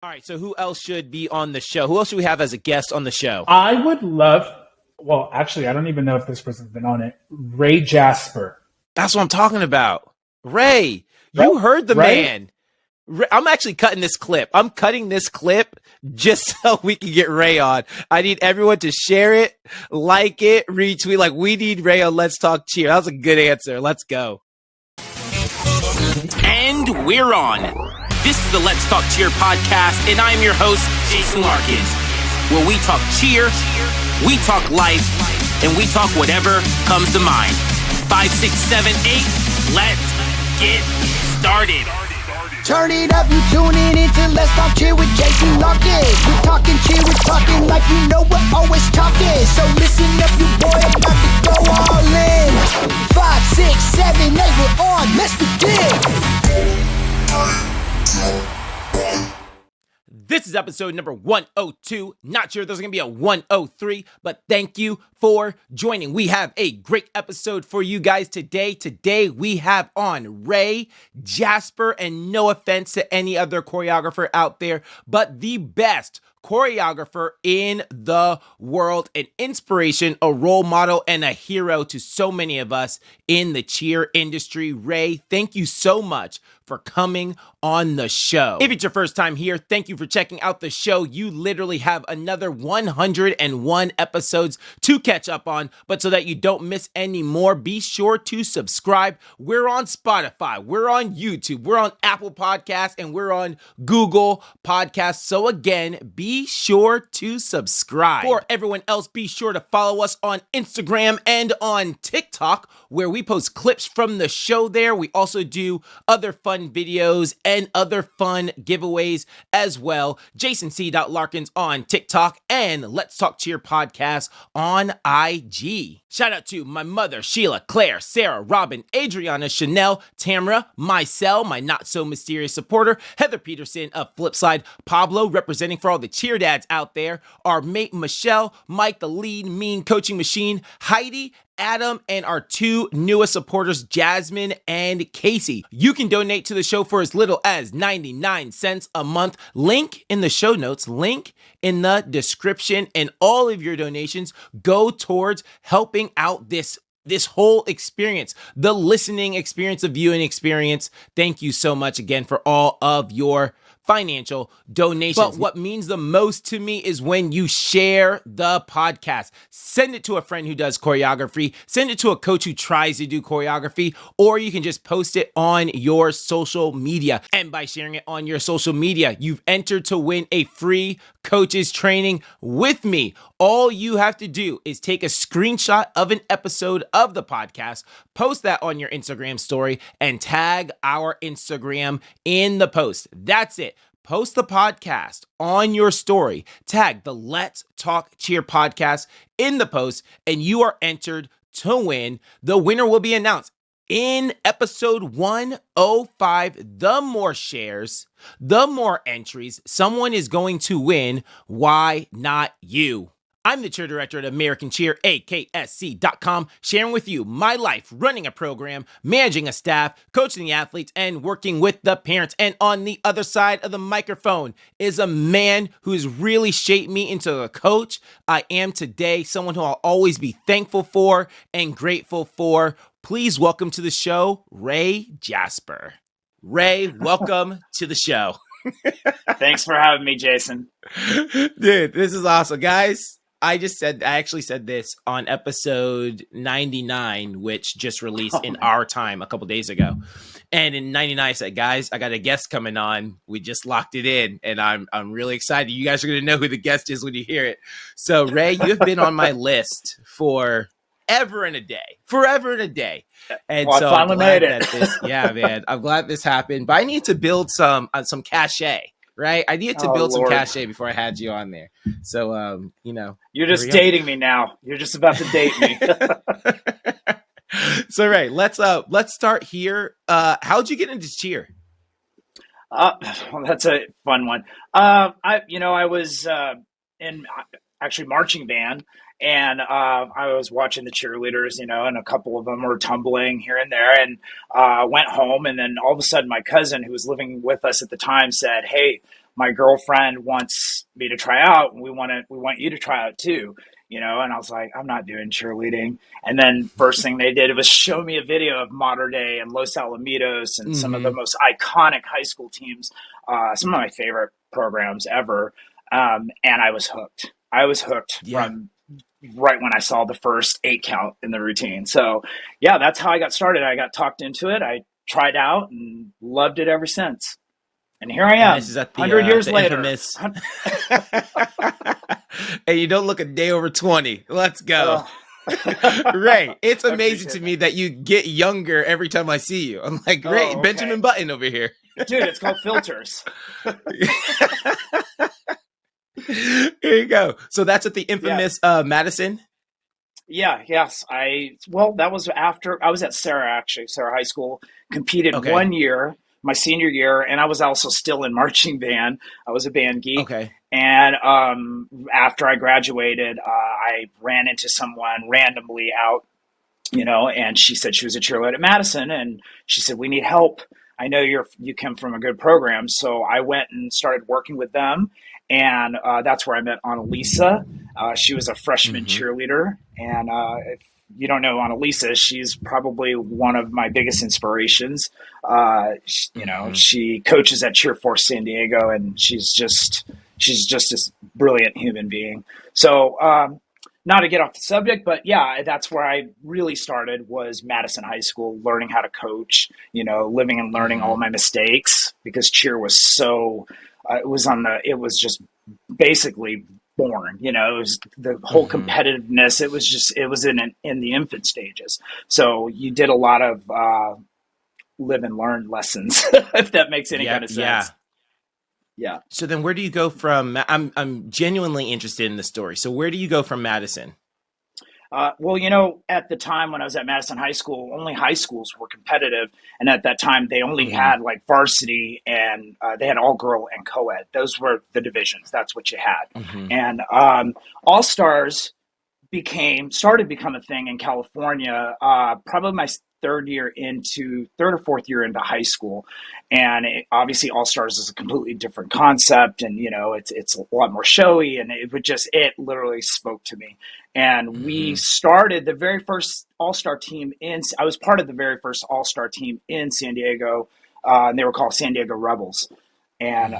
All right, so who else should be on the show? Who else should we have as a guest on the show? I would love, well, actually, I don't even know if this person's been on it. Ray Jasper. That's what I'm talking about. Ray, you heard the man. I'm actually cutting this clip. I'm cutting this clip just so we can get Ray on. I need everyone to share it, like it, retweet. Like, we need Ray on Let's Talk Cheer. That was a good answer. Let's go. And we're on. This is the Let's Talk Cheer podcast, and I'm your host, JasonLarkins, where we talk cheer, we talk life, and we talk whatever comes to mind. 5, 6, 7, 8, let's get started. Turn it up, you tuning into Let's Talk Cheer with JasonLarkins. We're talking cheer, we're talking like we know we're always talking. So listen up, you boy, I'm about to go all in. 5, 6, 7, 8, we're on, let's begin. This is episode number 102. Not sure if there's going to be a 103, but thank you for joining. We have a great episode for you guys today. Today we have on Ray Jasper, and no offense to any other choreographer out there, but the best choreographer in the world, an inspiration, a role model, and a hero to so many of us in the cheer industry. Ray, thank you so much for coming on the show. If it's your first time here, thank you for checking out the show. You literally have another 101 episodes to catch up on, but so that you don't miss any more, be sure to subscribe. We're on Spotify, we're on YouTube, we're on Apple Podcasts, and we're on Google Podcasts. So again, be sure to subscribe. For everyone else, be sure to follow us on Instagram and on TikTok, where we post clips from the show there. We also do other fun videos and other fun giveaways as well. JasonC.Larkins on TikTok and Let's Talk Cheer podcast on IG. Shout out to my mother, Sheila, Claire, Sarah, Robin, Adriana, Chanel, Tamara, Mycel, my not so mysterious supporter, Heather Peterson of Flipside, Pablo, representing for all the cheer dads out there, our mate Michelle, Mike, the lead mean coaching machine, Heidi, Adam, and our two newest supporters, Jasmine and Casey. You can donate to the show for as little as 99 cents a month. Link in the show notes, link in the description, and all of your donations go towards helping out this whole experience, the listening experience, the viewing experience. Thank you so much again for all of your financial donations. But what means the most to me is when you share the podcast. Send it to a friend who does choreography, send it to a coach who tries to do choreography, or you can just post it on your social media. And by sharing it on your social media, you've entered to win a free coaches training with me. All you have to do is take a screenshot of an episode of the podcast, post that on your Instagram story, and tag our Instagram in the post. That's it. Post the podcast on your story, tag the Let's Talk Cheer podcast in the post, and you are entered to win. The winner will be announced in episode 105. The more shares, the more entries, someone is going to win. Why not you? I'm the cheer director at American Cheer, AKSC.com, sharing with you my life running a program, managing a staff, coaching the athletes, and working with the parents. And on the other side of the microphone is a man who's really shaped me into the coach I am today, someone who I'll always be thankful for and grateful for. Please welcome to the show, Ray Jasper. Ray, welcome to the show. Thanks for having me, Jason. Dude, this is awesome. Guys, I actually said this on episode 99, which just released in our time a couple days ago. And in 99, I said, guys, I got a guest coming on. We just locked it in, and I'm really excited. You guys are going to know who the guest is when you hear it. So, Ray, you've been on my list for forever and a day. And well, so I finally made it. Yeah, man, I'm glad this happened. But I need to build some cachet. Right, I needed to build some cachet before I had you on there. So, you're just dating me now. You're just about to date me. So, Ray, let's start here. How'd you get into cheer? Well, that's a fun one. I was in actually marching band, and I was watching the cheerleaders, and a couple of them were tumbling here and there, and went home, and then all of a sudden my cousin who was living with us at the time said, "Hey, my girlfriend wants me to try out, and we want you to try out too, you know. And I was like, I'm not doing cheerleading. And then first thing they did was show me a video of Mater Dei and Los Alamitos and some of the most iconic high school teams, some of my favorite programs ever. And I was hooked. I was hooked from right when I saw the first 8 count in the routine. So yeah, that's how I got started. I got talked into it. I tried out and loved it ever since. And here I am, this is at the 100 years the later. Infamous. And you don't look a day over 20. Let's go. Ray, it's amazing to me that you get younger every time I see you. I'm like, Ray, okay. Benjamin Button over here. Dude, it's called filters. Here you go. So that's at the infamous Madison? Yeah, yes. That was after I was at Sarah High School, competed 1 year, my senior year, and I was also still in marching band. I was a band geek. Okay. And after I graduated, I ran into someone randomly out, you know, and she said she was a cheerleader at Madison, and she said, we need help. I know you come from a good program. So I went and started working with them. And that's where I met Annalisa. She was a freshman cheerleader. And if you don't know Annalisa, she's probably one of my biggest inspirations. You know, she coaches at Cheer Force San Diego, and she's just this brilliant human being. So not to get off the subject, but yeah, that's where I really started, was Madison High School, learning how to coach, you know, living and learning all my mistakes, because cheer was so, it was just basically born, you know, it was the whole competitiveness. It was in the infant stages. So you did a lot of live and learn lessons, if that makes any kind of sense. Yeah. So then where do you go from, I'm genuinely interested in the story. So where do you go from Madison? Well, you know, at the time when I was at Madison High School, only high schools were competitive. And at that time, they only had like varsity, and they had all girl and co-ed. Those were the divisions. That's what you had. And All-Stars started to become a thing in California, probably my third or fourth year into high school. And obviously All-Stars is a completely different concept, and, you know, it's a lot more showy, and it literally spoke to me. And we started the very first All-Star team I was part of the very first All-Star team in San Diego, and they were called San Diego Rebels. And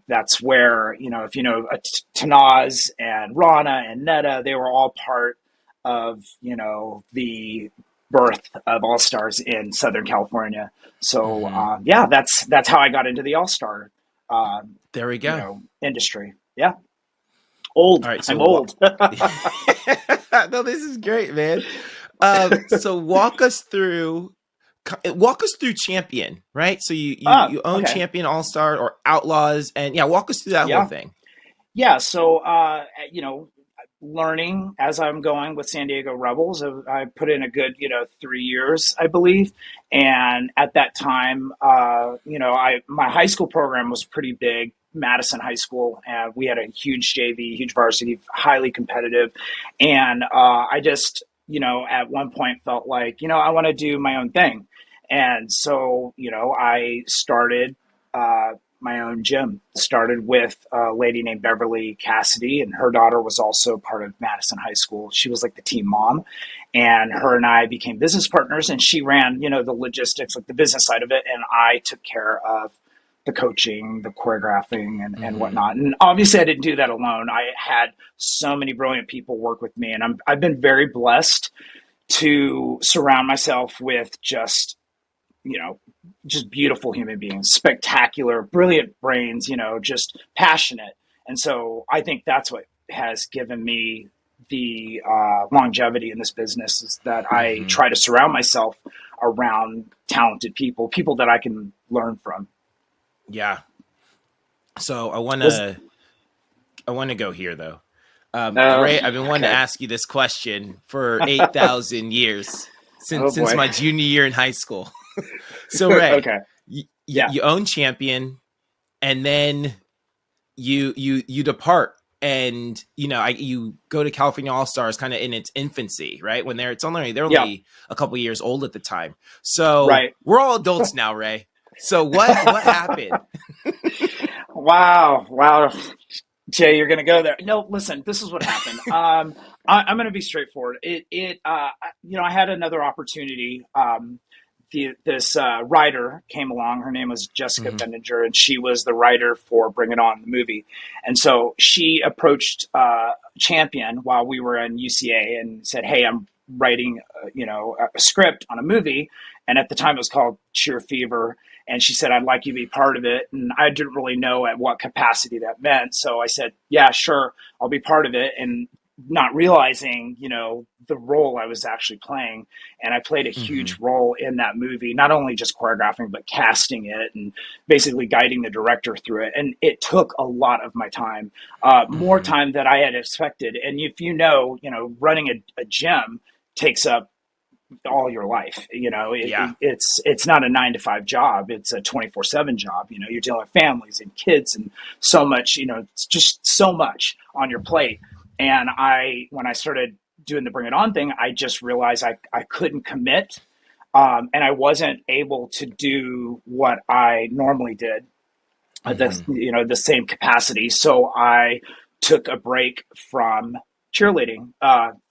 that's where, you know, if you know, Tanaz and Rana and Netta, they were all part of, you know, the birth of All-Stars in Southern California. So, yeah, that's how I got into the All-Star there we go. You know, industry. Yeah. Old. All right, so I'm old. No, this is great, man. So walk us through Champion, right? So you own Champion All-Star or Outlaws, and walk us through that whole thing. Yeah. So, you know, learning as I'm going with San Diego Rebels, I put in a good, you know, 3 years, I believe. And at that time, you know, my high school program was pretty big, Madison High School. We had a huge JV, huge varsity, highly competitive. And I just, you know, at one point felt like, you know, I want to do my own thing. And so, you know, I started my own gym. Started with a lady named Beverly Cassidy, and her daughter was also part of Madison High School. She was like the team mom, and her and I became business partners, and she ran, you know, the logistics, like the business side of it, and I took care of the coaching, the choreographing, and whatnot. And obviously I didn't do that alone. I had so many brilliant people work with me, and I've been very blessed to surround myself with just, you know, just beautiful human beings, spectacular, brilliant brains, you know, just passionate. And so I think that's what has given me the longevity in this business, is that I try to surround myself around talented people that I can learn from. Yeah. So I want to go here though. Ray, I've been wanting to ask you this question for 8,000 years since my junior year in high school. So Ray, you own Champion, and then you depart, and you know you go to California All-Stars kind of in its infancy, right? When they're only a couple years old at the time. So we're all adults now, Ray. So what happened? Wow. Jay, you're going to go there. No, listen, this is what happened. I'm going to be straightforward. I had another opportunity. This writer came along. Her name was Jessica Mm-hmm. Benninger, and she was the writer for Bring It On, the movie. And so she approached Champion while we were in UCA and said, "Hey, I'm writing, a script on a movie." And at the time, it was called Cheer Fever. And she said, "I'd like you to be part of it." And I didn't really know at what capacity that meant. So I said, "Yeah, sure, I'll be part of it." And not realizing, the role I was actually playing. And I played a Mm-hmm. huge role in that movie, not only just choreographing, but casting it and basically guiding the director through it. And it took a lot of my time, more Mm-hmm. time than I had expected. And if running a gym takes up all your life. Yeah. It's not a 9 to 5 job. It's a 24/7 job. You're dealing with families and kids and so much, it's just so much on your plate. And when I started doing the Bring It On thing, I just realized I couldn't commit. And I wasn't able to do what I normally did at Mm-hmm. the same capacity. So I took a break from cheerleading,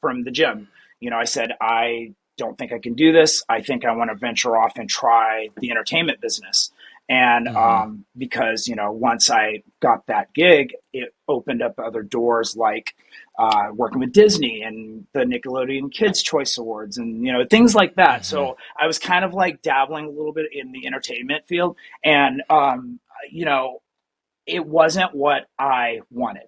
from the gym. I said, I don't think I can do this. I think I want to venture off and try the entertainment business. And Mm-hmm. because, once I got that gig, it opened up other doors like working with Disney and the Nickelodeon Kids Choice Awards and, things like that. Mm-hmm. So I was kind of like dabbling a little bit in the entertainment field. And, you know, it wasn't what I wanted.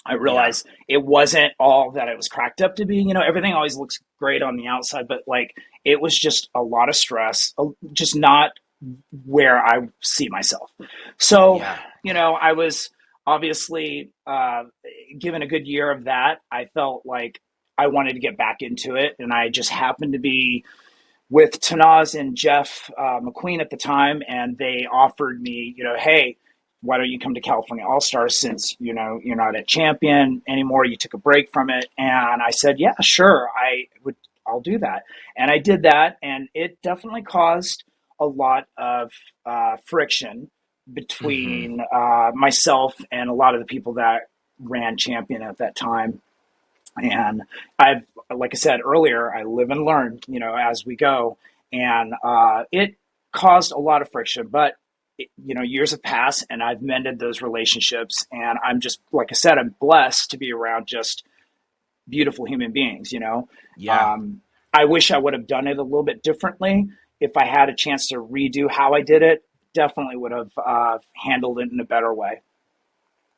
I Yeah. realized it wasn't all that it was cracked up to be. Everything always looks great on the outside, but like it was just a lot of stress, just not where I see myself. So, Yeah. I was obviously given a good year of that. I felt like I wanted to get back into it, and I just happened to be with Tanaz and Jeff McQueen at the time, and they offered me, hey, why don't you come to California All Stars since you're not at Champion anymore? You took a break from it, and I said, yeah, sure, I'll do that, and I did that, and it definitely caused a lot of friction Mm-hmm. between myself and a lot of the people that ran Champion at that time. And I've, like I said earlier, I live and learn, as we go. And it caused a lot of friction, but years have passed and I've mended those relationships. And I'm just, like I said, I'm blessed to be around just beautiful human beings. Yeah. Um, I wish I would have done it a little bit differently. If I had a chance to redo how I did it, definitely would have handled it in a better way.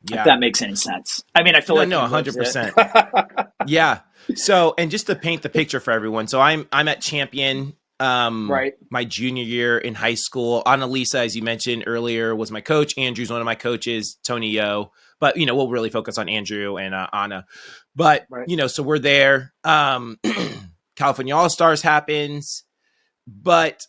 If Yeah. that makes any sense. I mean, I feel No, like no, you lived it. 100%. Yeah. So, and just to paint the picture for everyone. So I'm at Champion Right. my junior year in high school. Annalisa, as you mentioned earlier, was my coach. Andrew's one of my coaches, Tony Yo. But we'll really focus on Andrew and Anna. But, Right. so we're there. California All-Stars happens, but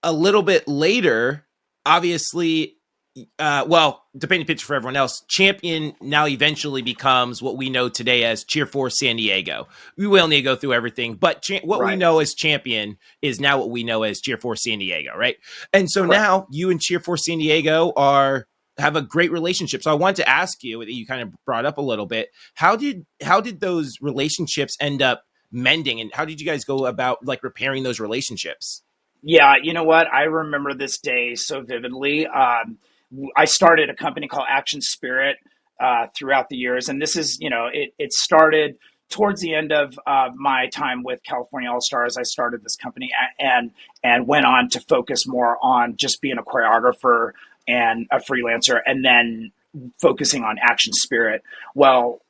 a little bit later, obviously, to paint a picture for everyone else, Champion now eventually becomes what we know today as Cheer Force San Diego. We will need to go through everything, but what we Right. know as Champion is now what we know as Cheer Force San Diego, right? And so Correct. now you and Cheer Force San Diego have a great relationship. So I wanted to ask you, you kind of brought up a little bit, how did those relationships end up mending, and how did you guys go about like repairing those relationships? Yeah, you know what? I remember this day so vividly. I started a company called Action Spirit throughout the years, and this is, it started towards the end of my time with California All Stars. I started this company and went on to focus more on just being a choreographer and a freelancer, and then focusing on Action Spirit. Well,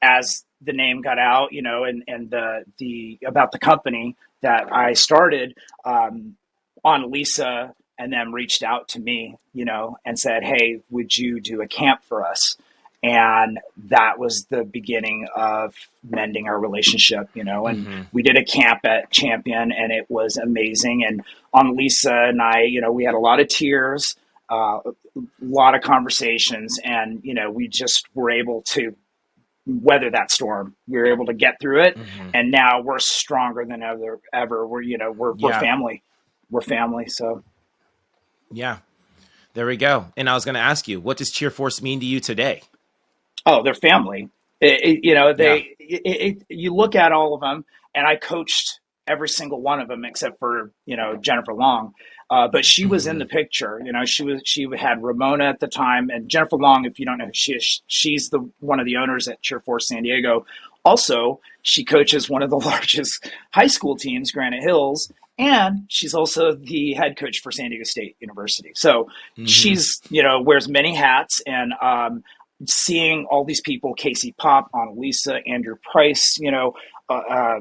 as the name got out, and the about the company that I started, on Lisa and then reached out to me, and said, hey, would you do a camp for us? And that was the beginning of mending our relationship, and Mm-hmm. we did a camp at Champion and it was amazing. And on Lisa and I, we had a lot of tears, a lot of conversations, and, we just were able to weather that storm. We were able to get through it. Mm-hmm. And now we're stronger than ever. We're, we're Yeah. family. We're family. So Yeah. There we go. And I was going to ask you, what does Cheer Force mean to you today? Oh, they're family. You know, Yeah. you look at all of them, and I coached every single one of them except for, Jennifer Long. But she was in Hmm. the picture. She had Ramona at the time, and Jennifer Long. If you don't know who she is, she's the one of the owners at Cheer Force San Diego. Also, she coaches one of the largest high school teams, Granite Hills, and she's also the head coach for San Diego State University. So Hmm. she's, wears many hats, and seeing all these people, Casey Pop, Annalisa, Andrew Price, uh, uh,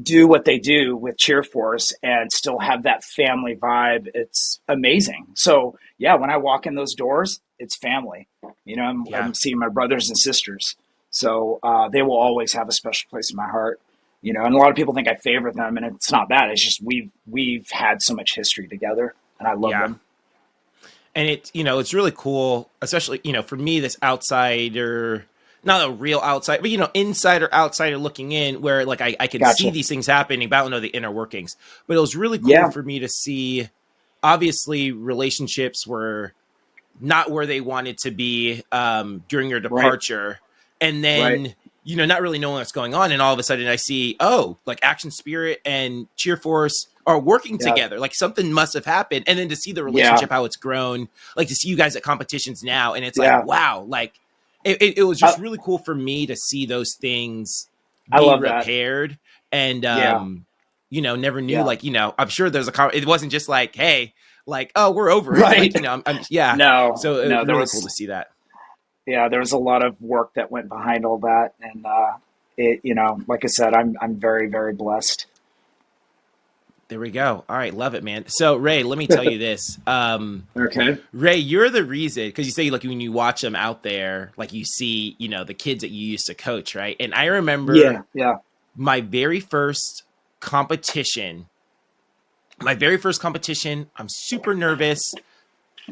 do what they do with Cheer Force and still have that family vibe. It's amazing. So yeah, when I walk in those doors, it's family. Yeah. I'm seeing my brothers and sisters. So they will always have a special place in my heart. And a lot of people think I favor them, and it's not that. It's just we've had so much history together, and I love Yeah. them. And it's really cool, especially, for me, this outsider, not a real outside, but, insider, outsider looking in where like I can see Gotcha. these things happening, but I don't know the inner workings. But it was really cool Yeah. for me to see, obviously, relationships were not where they wanted to be during your Right. departure. And Right. then, not really knowing what's going on. And all of a sudden I see, oh, like Action Spirit and Cheer Force are working Yeah. together. Like something must have happened. And then to see the Yeah. relationship, how it's grown, like to see you guys at competitions now. And it's like, Yeah. wow, like it was I, just really cool for me to see those things I be love that. repaired. And, Yeah. never knew, Yeah. like, I'm sure there's it wasn't just like, hey, like, oh, we're over it. Right. Like, yeah. No, So it was no, really cool to see that. there was a lot of work that went behind all that. And, like I said, I'm very, very blessed. There we go. All right, love it, man. So Ray, let me tell you this. Okay. Ray, you're the reason, because you say like when you watch them out there, like you see, the kids that you used to coach, right? And I remember Yeah. Yeah. my very first competition. My very first competition. I'm super nervous.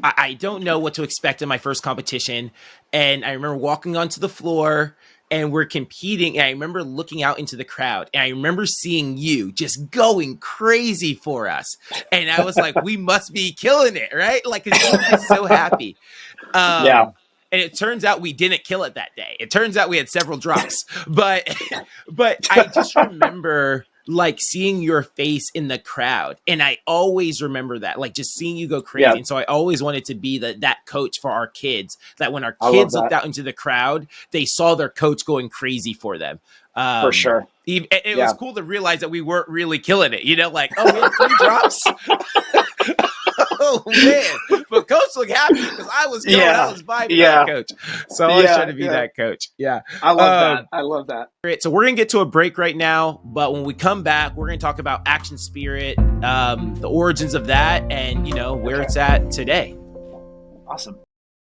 I don't know what to expect in my first competition. And I remember walking onto the floor and we're competing. And I remember looking out into the crowd and I remember seeing you just going crazy for us. And I was like, we must be killing it, right? Like, cause you were just so happy. Yeah. And it turns out we didn't kill it that day. It turns out we had several drops, but I just remember like seeing your face in the crowd. And I always remember that, like just seeing you go Yeah. crazy. And so I always wanted to be that coach for our kids, that when our I love kids looked that out into the crowd, they saw their coach going crazy for them. for sure. It was Yeah. cool to realize that we weren't really killing it, like, oh, we had 3 drops. Oh man, but coach looked happy because I was going, I Yeah. was vibing with our Yeah. coach. So I always try Yeah. to be Yeah. that coach. Yeah. I love that. Um, I love that. Great. So we're gonna get to a break right now, but when we come back, we're gonna talk about Action Spirit, the origins of that, and where Okay. it's at today. Awesome.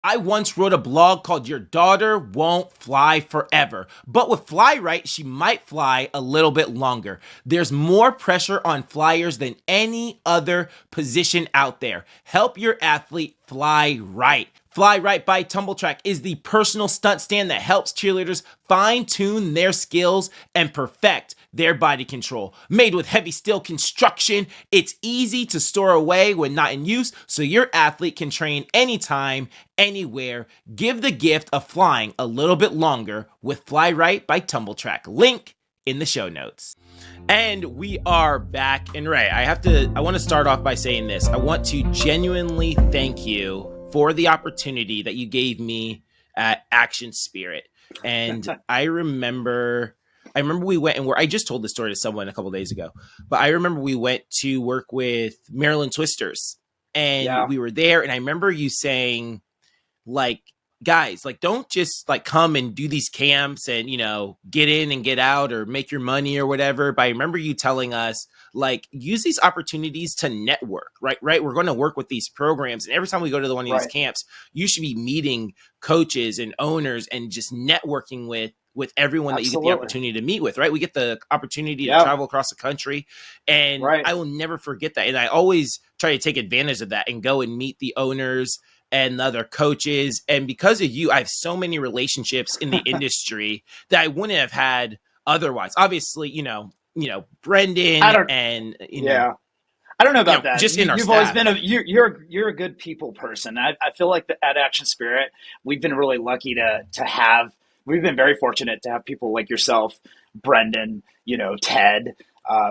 I once wrote a blog called Your Daughter Won't Fly Forever, but with Fly Right, she might fly a little bit longer. There's more pressure on flyers than any other position out there. Help your athlete fly right. Fly Right by Tumble Track is the personal stunt stand that helps cheerleaders fine-tune their skills and perfect their body control. Made with heavy steel construction, it's easy to store away when not in use, so your athlete can train anytime, anywhere. Give the gift of flying a little bit longer with Fly Right by Tumble Track. Link in the show notes. And we are back. And Ray, I want to start off by saying this. I want to genuinely thank you for the opportunity that you gave me at Action Spirit. And I remember we went and I just told this story to someone a couple days ago, but I remember we went to work with Maryland Twisters and Yeah. we were there. And I remember you saying, like, guys, like, don't just like come and do these camps and, get in and get out or make your money or whatever. But I remember you telling us, like, use these opportunities to network, right? We're going to work with these programs. And every time we go to one of these Right. camps, you should be meeting coaches and owners and just networking with everyone that you get the Absolutely. opportunity to meet with, right? We get the opportunity to Yeah. travel across the country. And Right. I will never forget that. And I always try to take advantage of that and go and meet the owners and the other coaches. And because of you, I have so many relationships in the industry that I wouldn't have had otherwise. Obviously, Brendan I don't. and, Yeah. I don't know about that. just in our You've always staff. been you're a good people person. I feel like at Action Spirit, we've been really lucky to have. We've been very fortunate to have people like yourself, Brendan, Ted,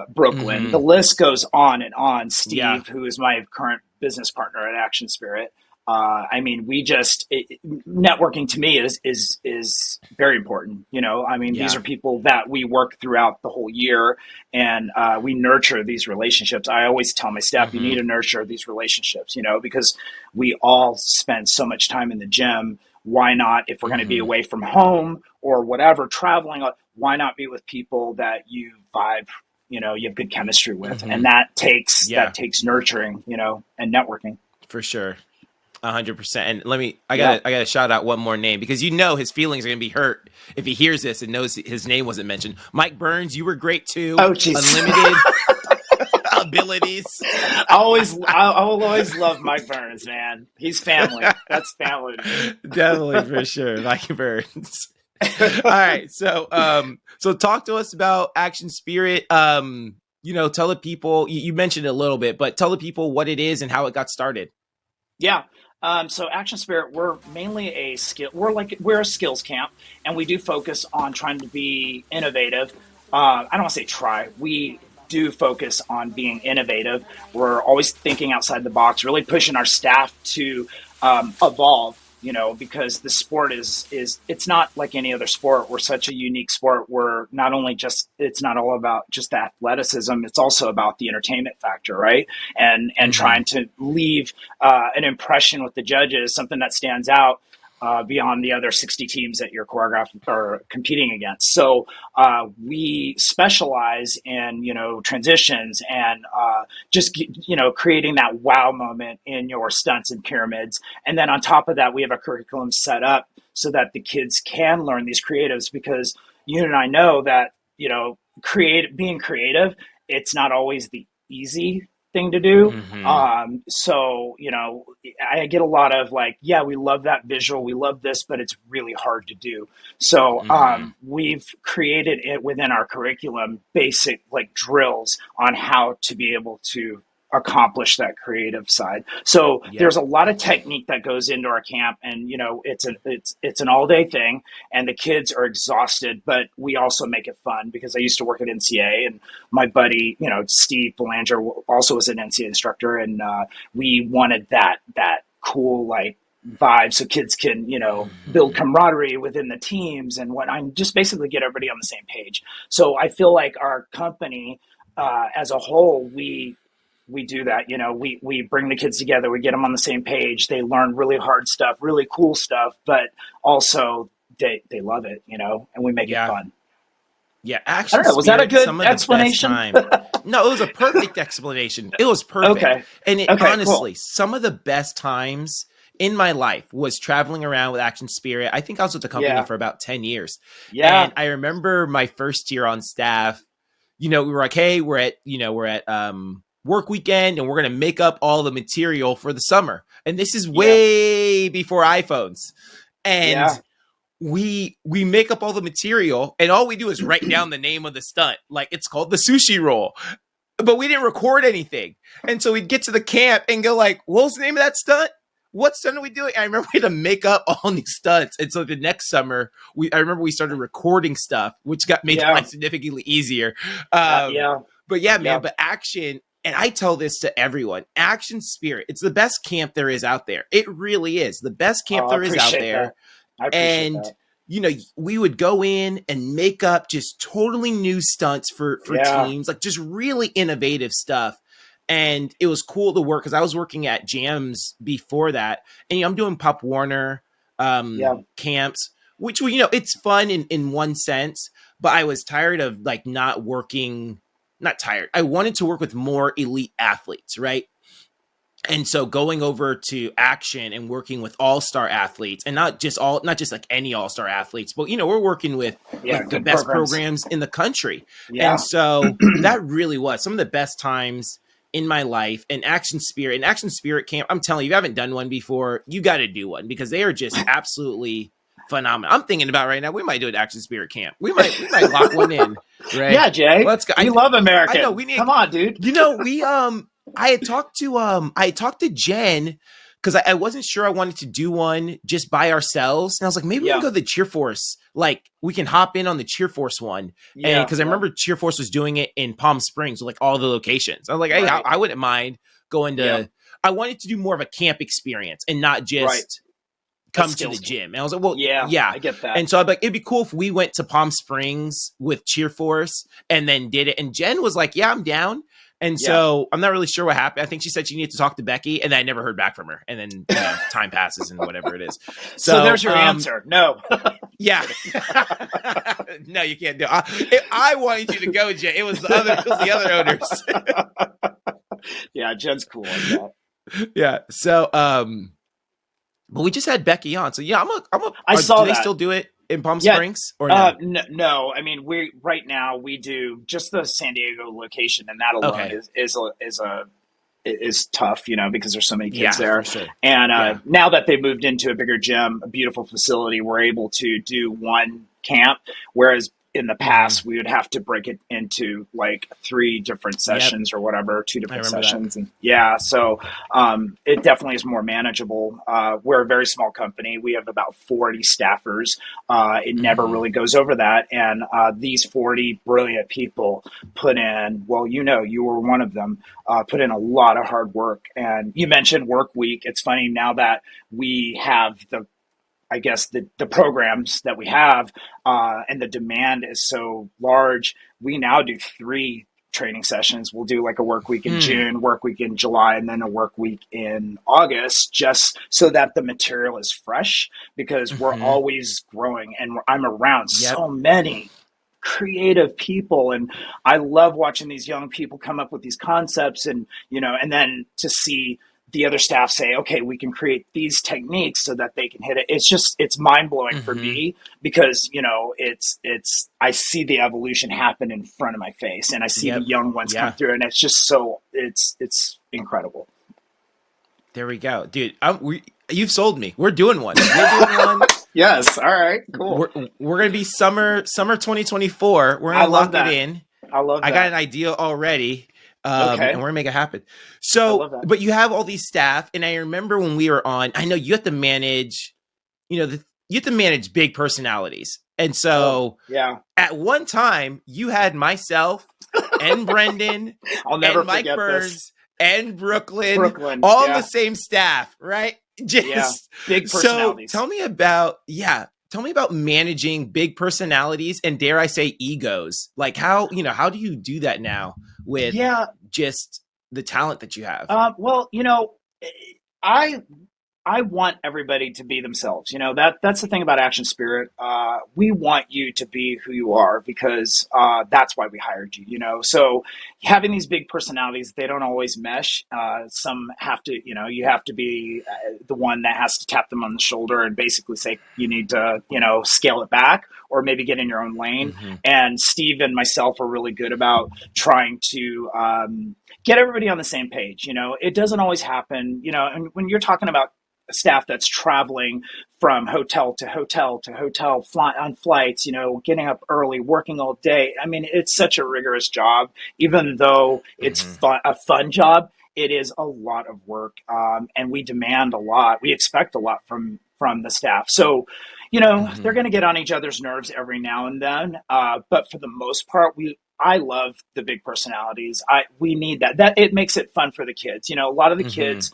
Brooklyn. The Hmm. list goes on and on. Yeah. Steve, who is my current business partner at Action Spirit. I mean, networking to me is very important. I mean, these Yeah. are people that we work throughout the whole year, and we nurture these relationships. I always tell my staff, you Hmm. need to nurture these relationships, because we all spend so much time in the gym. Why not, if we're going to be Hmm. away from home or whatever, traveling, why not be with people that you vibe, you have good chemistry with? Hmm. And that Yeah, takes nurturing, and networking. for sure. 100%. And I Yeah. gotta shout out one more name because his feelings are gonna be hurt if he hears this and knows his name wasn't mentioned. Mike Burns, you were great too. Oh, jeez. Unlimited abilities. I will always love Mike Burns, man. He's family. That's family to me. Definitely, for sure, Mike Burns. All right, so talk to us about Action Spirit. Tell the people, you mentioned it a little bit, but tell the people what it is and how it got started. Yeah. So Action Spirit, we're mainly we're a skills camp, and we do focus on trying to be innovative. I don't want to say try. We do focus on being innovative. We're always thinking outside the box, really pushing our staff to evolve. Because the sport is it's not like any other sport. We're such a unique sport. We're not only it's not all about just the athleticism. It's also about the entertainment factor, right? And Hmm. trying to leave an impression with the judges, something that stands out beyond the other 60 teams that you're choreographing or competing against. So we specialize in, transitions and just, creating that wow moment in your stunts and pyramids. And then on top of that, we have a curriculum set up so that the kids can learn these creatives, because you and I know that, being creative, it's not always the easy thing to do. Hmm. So, I get a lot of like, yeah, we love that visual, we love this, but it's really hard to do. So, Hmm. we've created it within our curriculum, basic like drills on how to be able to accomplish that creative side. So Yep. there's a lot of technique that goes into our camp, and it's an all day thing, and the kids are exhausted, but we also make it fun because I used to work at NCA, and my buddy, Steve Belanger also was an NCA instructor, and we wanted that cool like vibe so kids can build Hmm. camaraderie within the teams and what I'm just basically get everybody on the same page. So I feel like our company as a whole, we do that. We bring the kids together, we get them on the same page, they learn really hard stuff, really cool stuff, but also they love it, and we make it Yeah. fun. Yeah, I Action don't know, was that a Spirit, good some of the best explanation? time. No, it was a perfect explanation. It was perfect. Okay. And it Okay, honestly, cool. some of the best times in my life was traveling around with Action Spirit. I think I was with the company Yeah. for about 10 years. Yeah. And I remember my first year on staff, we were like, hey, we're at work weekend and we're going to make up all the material for the summer. And this is Yeah. way before iPhones. And Yeah. we make up all the material and all we do is write down the name of the stunt. Like it's called the sushi roll, but we didn't record anything. And so we'd get to the camp and go like, what was the name of that stunt? What stunt are we doing? I remember we had to make up all these stunts. And so the next summer, I remember we started recording stuff, which made Yeah. life significantly easier. Yeah. But yeah, Yeah. man, but Action, and I tell this to everyone, Action Spirit, it's the best camp there is out there. It really is the best camp Oh, I there is out appreciate there. that. I appreciate And that. we would go in and make up just totally new stunts for Yeah. teams, like just really innovative stuff. And it was cool to work because I was working at jams before that, and I'm doing Pop Warner Yeah. camps, which it's fun in one sense, but I was tired of like not working. Not tired. I wanted to work with more elite athletes, right? And so going over to Action and working with all-star athletes, and not just like any all-star athletes, but we're working with Yeah. like the Good best programs. programs in the country. Yeah. And so that really was some of the best times in my life. And Action Spirit camp, I'm telling you, if you haven't done one before, you got to do one because they are just absolutely phenomenal. I'm thinking about right now, we might do an Action Spirit camp. We might lock one in, right? Yeah, Jay. Let's go. We love American. I know we need. Come on, dude. I had talked to Jen because I wasn't sure I wanted to do one just by ourselves. And I was like, maybe we can Yeah, go to the Cheer Force. Like we can hop in on the Cheer Force one. And yeah, because I yeah. remember Cheer Force was doing it in Palm Springs with like all the locations. I was like, hey, Right. I wouldn't mind going Yeah. to, I wanted to do more of a camp experience and not Right. just A come to the skills camp. gym. And I was like, well, Yeah, yeah. I get that. And so I'm like, it'd be cool if we went to Palm Springs with Cheer Force and then did it. And Jen was like, yeah, I'm down. And Yeah. so I'm not really sure what happened. I think she said she needed to talk to Becky, and I never heard back from her. And then time passes and whatever it is. So So there's your answer. No. yeah, no, you can't do it. I wanted you to go, Jen. It was the other owners. Yeah, Jen's cool like that. Yeah. So but we just had Becky on. So yeah, I saw do they that. still do it in Palm Yeah. Springs or no? No. I mean, we right now we do just the San Diego location, and that alone Okay. is tough, because there's so many Yeah, kids there. for sure. And Yeah. now that they moved into a bigger gym, a beautiful facility, we're able to do one camp, whereas in the past we would have to break it into like 3 different Yep. sessions or whatever, 2 I different remember that. sessions. And yeah, so it definitely is more manageable. We're a very small company. We have about 40 staffers. It never really goes over that. And these 40 brilliant people put in, well, you were one of them, put in a lot of hard work. And you mentioned work week. It's funny now that we have the programs that we have, and the demand is so large. We now do 3 training sessions. We'll do like a work week in June, work week in July, and then a work week in August, just so that the material is fresh, because we're always growing, and I'm around so many creative people, and I love watching these young people come up with these concepts, and and then to see the other staff say, okay, we can create these techniques so that they can hit it. It's mind-blowing for me, because it's I see the evolution happen in front of my face, and I see the Yep. young ones come Yeah. through, and it's just so it's incredible. There we go, dude. You've sold me. We're doing one. We're doing one. Yes. All right. Cool. We're gonna be summer 2024. We're gonna I love lock that. it in. I love that. I got an idea already. Okay. And we're gonna make it happen. I So, love that. but you have all these staff, and I remember when we were on. I know you have to manage. You have to manage big personalities, and so Yeah. at one time you had myself and Brendan I'll never and Mike forget Burns this. and Brooklyn Brooklyn, all on yeah. the same staff, right? Just Yeah. Big so personalities. tell me about managing big personalities and, dare I say, egos. Like how do you do that now with just the talent that you have? Well, I want everybody to be themselves. That's the thing about Action Spirit. We want you to be who you are, because that's why we hired you. So having these big personalities, they don't always mesh. Some have to, you have to be the one that has to tap them on the shoulder and basically say you need to, scale it back, or maybe get in your own lane. And Steve and myself are really good about trying to get everybody on the same page. It doesn't always happen. And when you're talking about staff that's traveling from hotel to hotel to hotel, on flights, getting up early, working all day. I mean, it's such a rigorous job. Even though it's a fun job, it is a lot of work, and we demand a lot. We expect a lot from the staff. So, they're going to get on each other's nerves every now and then, but for the most part, I love the big personalities. We need that. That it makes it fun for the kids. A lot of the kids,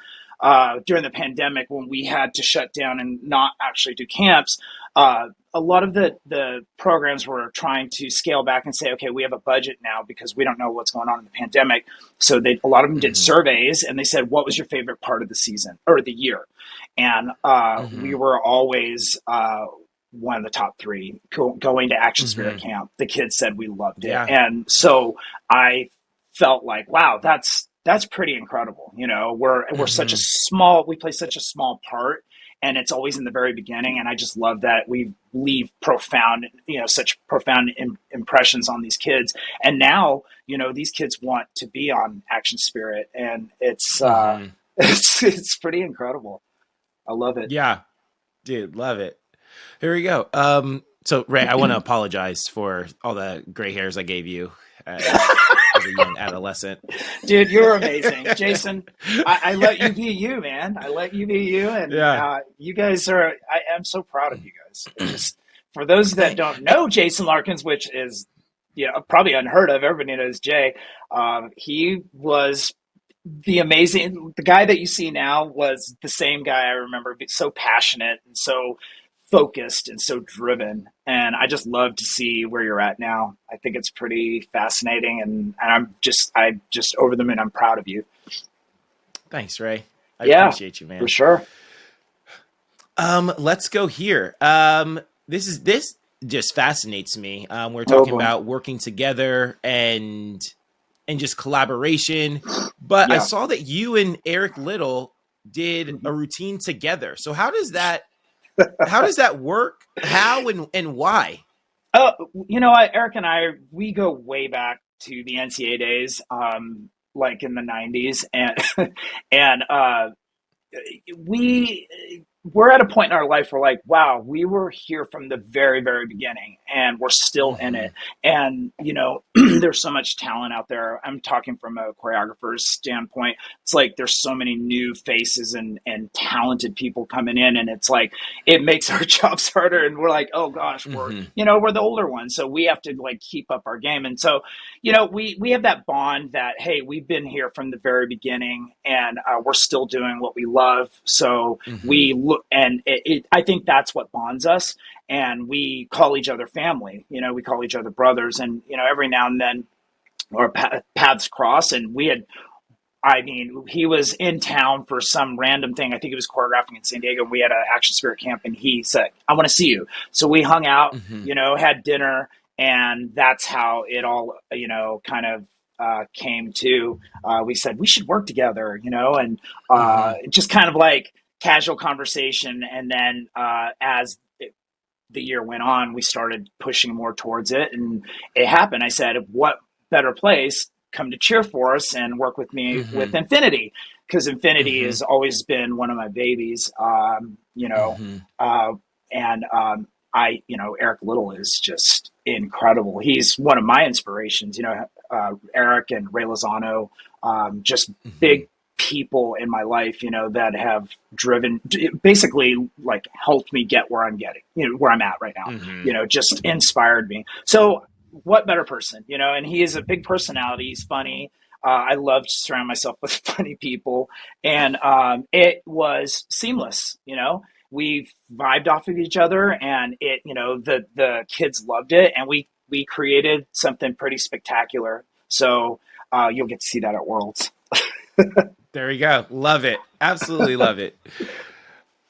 during the pandemic, when we had to shut down and not actually do camps, a lot of the programs were trying to scale back and say, okay, we have a budget now because we don't know what's going on in the pandemic. So a lot of them did surveys, and they said, what was your favorite part of the season or the year? And we were always one of the top 3 going to Action Spirit Camp. The kids said we loved it. Yeah. And so I felt like, wow, that's pretty incredible. We're such a we play such a small part, and it's always in the very beginning. And I just love that we leave such profound impressions on these kids. And now, these kids want to be on Action Spirit, and it's it's pretty incredible. I love it. Yeah, dude, love it. Here we go. So Ray, I want to apologize for all the gray hairs I gave you. as a young adolescent. Dude, you're amazing. Jason, I let you be you, man. I let you be you. And Yeah. you guys are, I am so proud of you guys. It just, for those that don't know Jason Larkins, which is, probably unheard of, everybody knows Jay. He was the guy that you see now was the same guy I remember, so passionate and so focused and so driven. And I just love to see where you're at now. I think it's pretty fascinating, and I just over the moon. I'm proud of you. Thanks, Ray. I Yeah, appreciate you, man. for sure. Let's go here. This just fascinates me. We're Oh talking boy. about working together and just collaboration. But I Yeah. saw that you and Eric Little did a routine together. So how does that work? How and why? Oh, Eric and we go way back to the NCAA days, like in the '90s, and and we we're at a point in our life where, like, wow, we were here from the very, very beginning, and we're still in Mm-hmm. it. And there's so much talent out there. I'm talking from a choreographer's standpoint. It's like there's so many new faces and talented people coming in, and it's like it makes our jobs harder. And we're like, oh gosh, Mm-hmm. we're the older ones, so we have to like keep up our game. And so we have that bond that, hey, we've been here from the very beginning, and we're still doing what we love. So Mm-hmm. we look, and I think that's what bonds us. And we call each other family. We call each other brothers. And every now and then our paths cross. And he was in town for some random thing. I think it was choreographing in San Diego. We had an Action Spirit camp, and he said, I want to see you. So we hung out, Mm-hmm. had dinner, and that's how it all, kind of came to. We said, we should work together, and Mm-hmm. just kind of like casual conversation. And then the year went on, we started pushing more towards it, and it happened. I said, what better place? Come to cheer for us and work with me Mm-hmm. with Infinity, because Infinity Mm-hmm. has always been one of my babies. Mm-hmm. And Eric Little is just incredible. He's one of my inspirations. Eric and Ray Lozano, just Mm-hmm. big people in my life, that have basically like helped me get where I'm getting, where I'm at right now, Mm-hmm. just inspired me. So what better person, and he is a big personality. He's funny. I love to surround myself with funny people, and it was seamless. We vibed off of each other, and the kids loved it, and we created something pretty spectacular. So you'll get to see that at Worlds. There we go. Love it. Absolutely love it.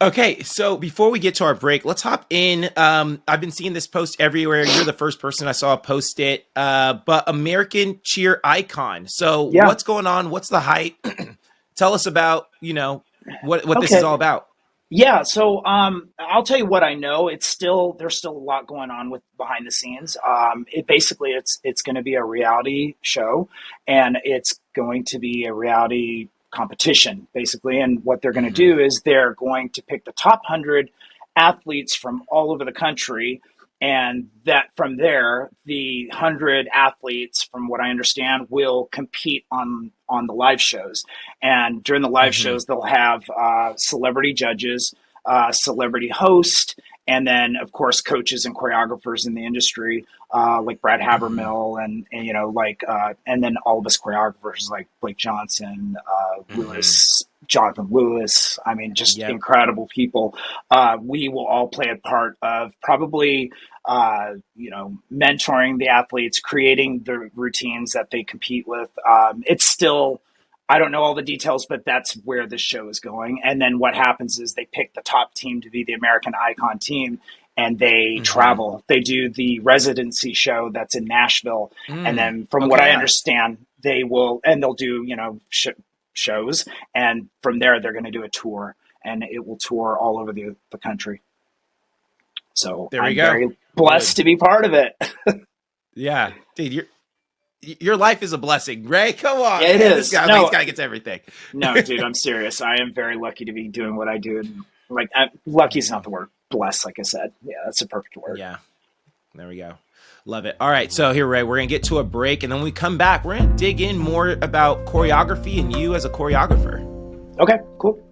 Okay, so before we get to our break, let's hop in. I've been seeing this post everywhere. You're the first person I saw post it. But American cheer icon. So Yeah. what's going on? What's the hype? Tell us about, what this is Okay. all about. Yeah, so I'll tell you what I know. There's still a lot going on with behind the scenes. It's going to be a reality show, and it's going to be a reality competition basically. And what they're going to Mm-hmm. do is they're going to pick the top 100 athletes from all over the country, and that from there, the 100 athletes, from what I understand, will compete on the live shows. And during the live Mm-hmm. shows, they'll have celebrity judges, celebrity host, and then of course coaches and choreographers in the industry, like Brad Mm-hmm. Habermill, and then all of us choreographers like Blake Johnson, Mm-hmm. Jonathan Lewis. I mean, just Yep. incredible people. We will all play a part of probably mentoring the athletes, creating the routines that they compete with. It's still, I don't know all the details, but that's where the show is going. And then what happens is they pick the top team to be the American Icon team, and they Mm-hmm. travel. They do the residency show that's in Nashville. And Mm. then from what Okay, I yeah. understand, they'll do, shows. And from there, they're going to do a tour, and it will tour all over the country. So There we I'm go. very Good. blessed to be part of it. Yeah. Dude, your life is a blessing. Ray, come on, It man. This is. guy, this No, guy gets everything. no, dude, I'm serious. I am very lucky to be doing what I do. And lucky is Yeah. not the word. Blessed, like I said. Yeah, that's a perfect word. Yeah. There we go. Love it. All right. So here, Ray, we're going to get to a break. And then when we come back, we're going to dig in more about choreography and you as a choreographer. Okay, cool.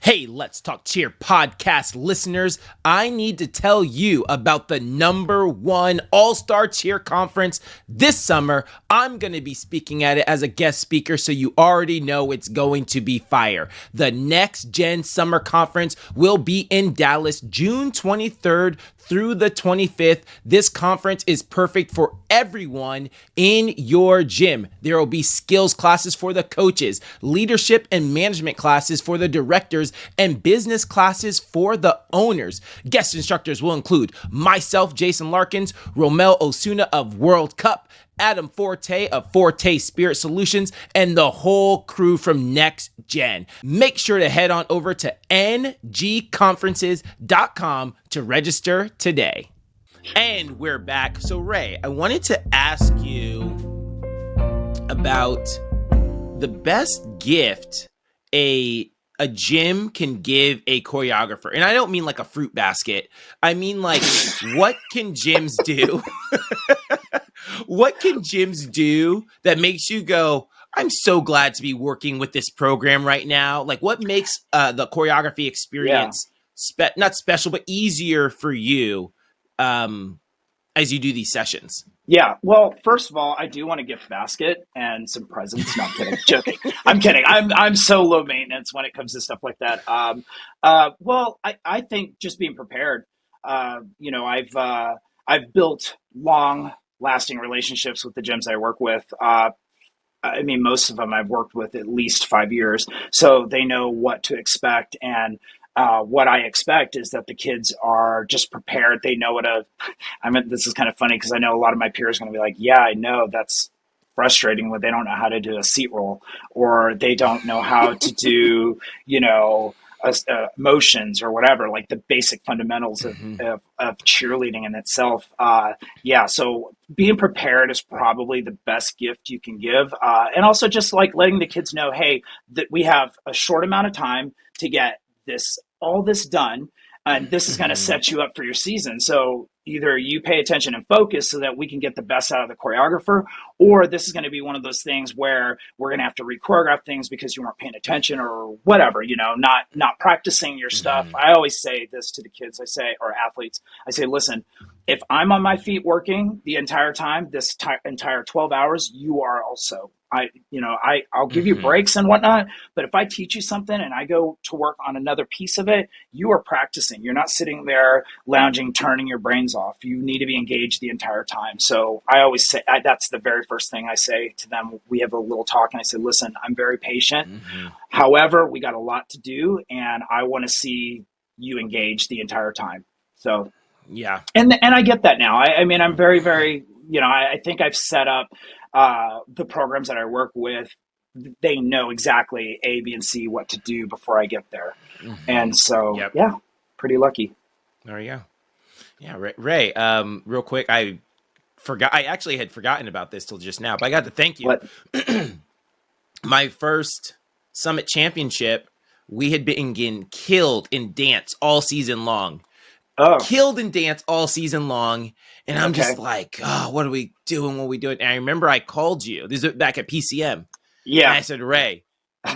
Hey, Let's Talk Cheer podcast listeners. I need to tell you about the #1 All-Star Cheer Conference this summer. I'm going to be speaking at it as a guest speaker, so you already know it's going to be fire. The Next Gen Summer Conference will be in Dallas, June 23rd through the 25th. This conference is perfect for everyone in your gym. There will be skills classes for the coaches, leadership and management classes for the directors, and business classes for the owners. Guest instructors will include myself, Jason Larkins, Romel Osuna of World Cup, Adam Forte of Forte Spirit Solutions, and the whole crew from Next Gen. Make sure to head on over to ngconferences.com to register today. And we're back. So Ray, I wanted to ask you about the best gift a gym can give a choreographer. And I don't mean like a fruit basket. I mean like, what can gyms do? What can gyms do that makes you go, I'm so glad to be working with this program right now? Like, what makes the choreography experience not special, but easier for you as you do these sessions? Yeah. Well, first of all, I do want a gift basket and some presents. No, I'm kidding. Joking. I'm kidding. I'm so low maintenance when it comes to stuff like that. Well, I think just being prepared. I've built long lasting relationships with the gyms I work with. I mean, most of them I've worked with at least 5 years, so they know what to expect. And what I expect is that the kids are just prepared. They know this is kind of funny because I know a lot of my peers are going to be like, yeah, I know that's frustrating when they don't know how to do a seat roll, or they don't know how to do, motions or whatever, like the basic fundamentals of cheerleading in itself. So being prepared is probably the best gift you can give. And also just like letting the kids know, hey, that we have a short amount of time to get all this done. And this is going to set you up for your season. So either you pay attention and focus so that we can get the best out of the choreographer, or this is going to be one of those things where we're going to have to re-choreograph things because you weren't paying attention or whatever, not practicing your stuff. I always say this to the kids, or athletes, I say, listen, if I'm on my feet working the entire time, this entire 12 hours, you are also. I'll give you breaks and whatnot, but if I teach you something and I go to work on another piece of it, you are practicing. You're not sitting there lounging, turning your brains off. You need to be engaged the entire time. So I always say that's the very first thing I say to them. We have a little talk and I say, listen, I'm very patient. However, we got a lot to do and I want to see you engaged the entire time. So yeah. And I get that now. I mean, I'm very, very, I think I've set up the programs that I work with. They know exactly A, B, and C what to do before I get there. And so, pretty lucky. There you go. Yeah, Ray, real quick, I actually had forgotten about this till just now, but I got to thank you. My first Summit Championship, we had been getting killed in dance all season long. Killed in dance all season long. And I'm just like, what are we doing? What are we doing? And I remember I called you. This is back at PCM. Yeah. And I said, Ray,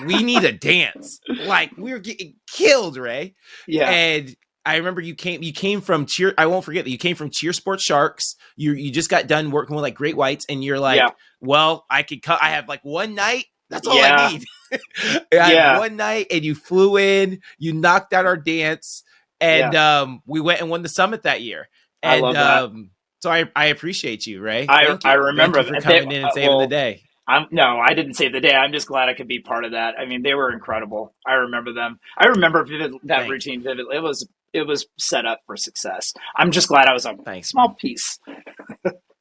we need a dance. Like, we were getting killed, Ray. Yeah. And I remember you came from cheer. I won't forget that you came from Cheer Sports Sharks. You just got done working with like Great Whites. And you're like, well, I have like one night. That's all I need. I had one night and you flew in, you knocked out our dance. And we went and won the summit that year. And I love that. So I appreciate you, Ray. I remember Thank you for coming in and saving the day. No, I didn't save the day. I'm just glad I could be part of that. I mean, they were incredible. I remember them. I remember that routine vividly. It was set up for success. I'm just glad I was a small piece.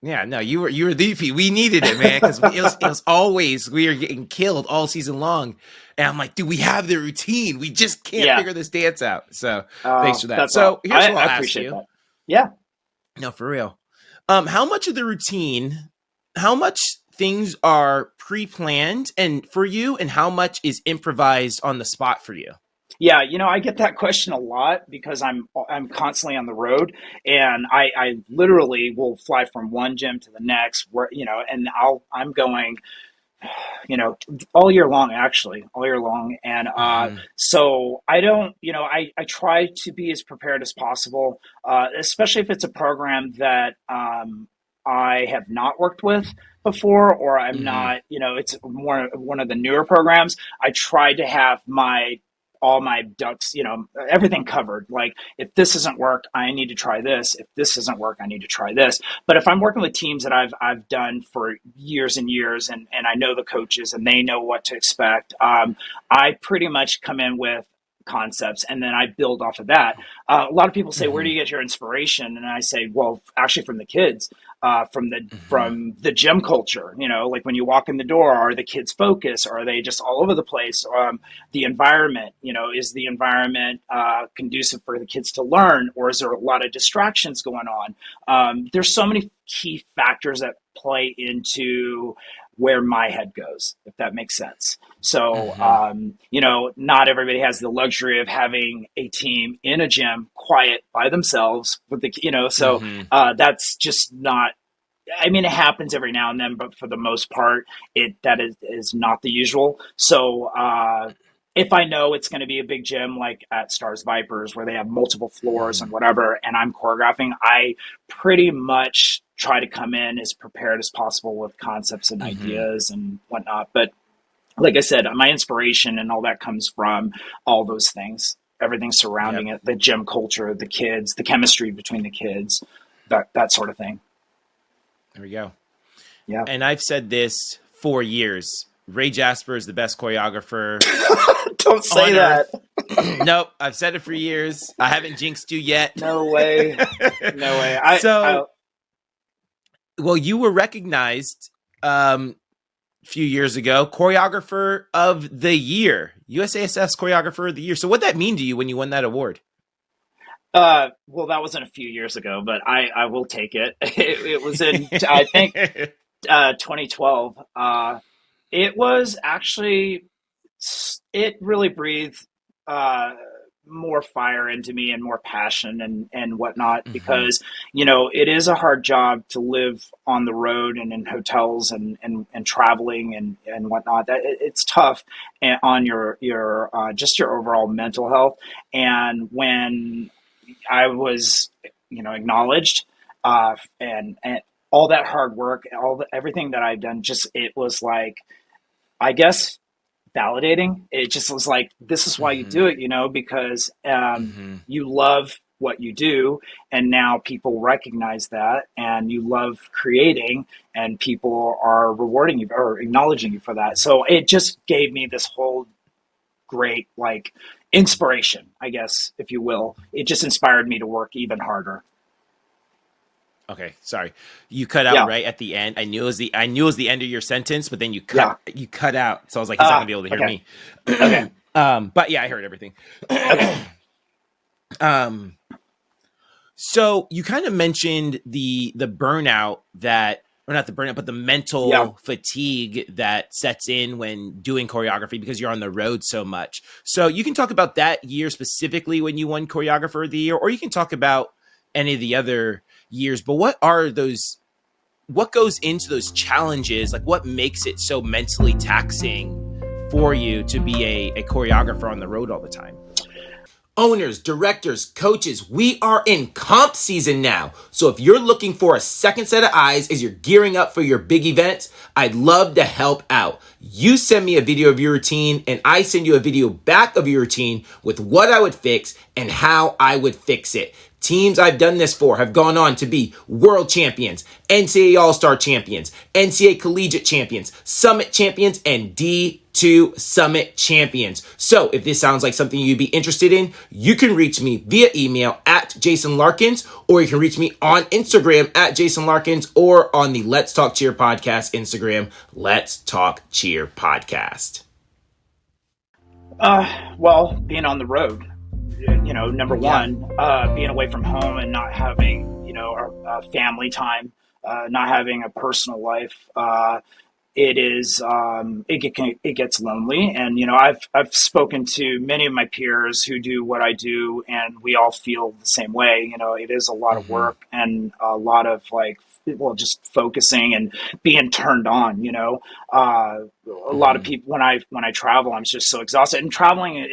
Yeah, no, you were the piece. We needed it, man, because it was always, we were getting killed all season long. And I'm like, dude, we have the routine. We just can't figure this dance out. So thanks for that. So here's what I'll ask you. That. Yeah. No, for real. How much of the routine, how much things are pre-planned and for you, and how much is improvised on the spot for you? Yeah, I get that question a lot because I'm constantly on the road, and I literally will fly from one gym to the next, where and I'm going, all year long, actually, all year long. And Mm-hmm. so I don't, I try to be as prepared as possible, especially if it's a program that I have not worked with before, or I'm Mm-hmm. not, it's more one of the newer programs. I try to have all my ducks, everything covered. Like, if this doesn't work, I need to try this. If this doesn't work, I need to try this. But if I'm working with teams that I've done for years and years, and I know the coaches and they know what to expect, I pretty much come in with concepts and then I build off of that. A lot of people say, "Where do Mm-hmm. you get your inspiration?" And I say, "Well, actually, from the kids." Mm-hmm. From the gym culture, like when you walk in the door, are the kids focused? Are they just all over the place? The environment, is the environment conducive for the kids to learn, or is there a lot of distractions going on? There's so many key factors that play into where my head goes, if that makes sense. So, Mm-hmm. not everybody has the luxury of having a team in a gym quiet by themselves with so Mm-hmm. that's just not. I mean, it happens every now and then, but for the most part, that is not the usual. So, if I know it's going to be a big gym like at Stars Vipers where they have multiple floors Mm-hmm. and whatever, and I'm choreographing, I pretty much try to come in as prepared as possible with concepts and Mm-hmm. ideas and whatnot. But like I said, my inspiration and all that comes from all those things, everything surrounding Yep. it, the gym culture, the kids, the chemistry between the kids, that sort of thing. There we go. Yeah. And I've said this for years. Ray Jasper is the best choreographer Don't say on that. earth. Nope, I've said it for years. I haven't jinxed you yet. No way. No way. I So, well, you were recognized a few years ago, choreographer of the year, USASF's choreographer of the year. So, what that mean to you when you won that award? well, that wasn't a few years ago, but I will take it. It was in, I think, 2012. It was actually, it really breathed uh, more fire into me and more passion and whatnot, Hmm. because it is a hard job to live on the road and in hotels and traveling and whatnot. It's tough on your just your overall mental health. And when I was acknowledged, and all that hard work, everything that I've done, just it was like, I guess, validating. It just was like, this is why you Hmm. do it, because Hmm. you love what you do, and now people recognize that, and you love creating, and people are rewarding you or acknowledging you for that. So it just gave me this whole great, like, inspiration, I guess, if you will. It just inspired me to work even harder. Okay, sorry, you cut out Yeah, right at the end. I knew it was the end of your sentence, but then yeah. you cut out. So I was like, he's not gonna be able to hear Okay, me. okay, But yeah, I heard everything. okay. um, So you kind of mentioned the burnout that, or not the burnout, but the Yeah. mental fatigue that sets in when doing choreography because you're on the road so much. So you can talk about that year specifically when you won choreographer of the year, or you can talk about any of the other years. But what are those? What goes into those challenges? Like, what makes it so mentally taxing for you to be a choreographer on the road all the time? Owners, directors, coaches, we are in comp season now. So if you're looking for a second set of eyes as you're gearing up for your big events, I'd love to help out. You send me a video of your routine and I send you a video back of your routine with what I would fix and how I would fix it. Teams I've done this for have gone on to be world champions, NCAA All-Star champions, NCAA collegiate champions, summit champions, and D2 summit champions. So if this sounds like something you'd be interested in, you can reach me via email at JasonLarkins, or you can reach me on Instagram at JasonLarkins, or on the Let's Talk Cheer podcast Instagram, Let's Talk Cheer podcast. Well, being on the road, number Yeah. one, being away from home and not having, a family time, not having a personal life. it is it gets lonely. And I've spoken to many of my peers who do what I do, and we all feel the same way. It is a lot of Mm-hmm. work and a lot of like, well, just focusing and being turned on. A lot of Mm-hmm. people, when I travel, I'm just so exhausted. And traveling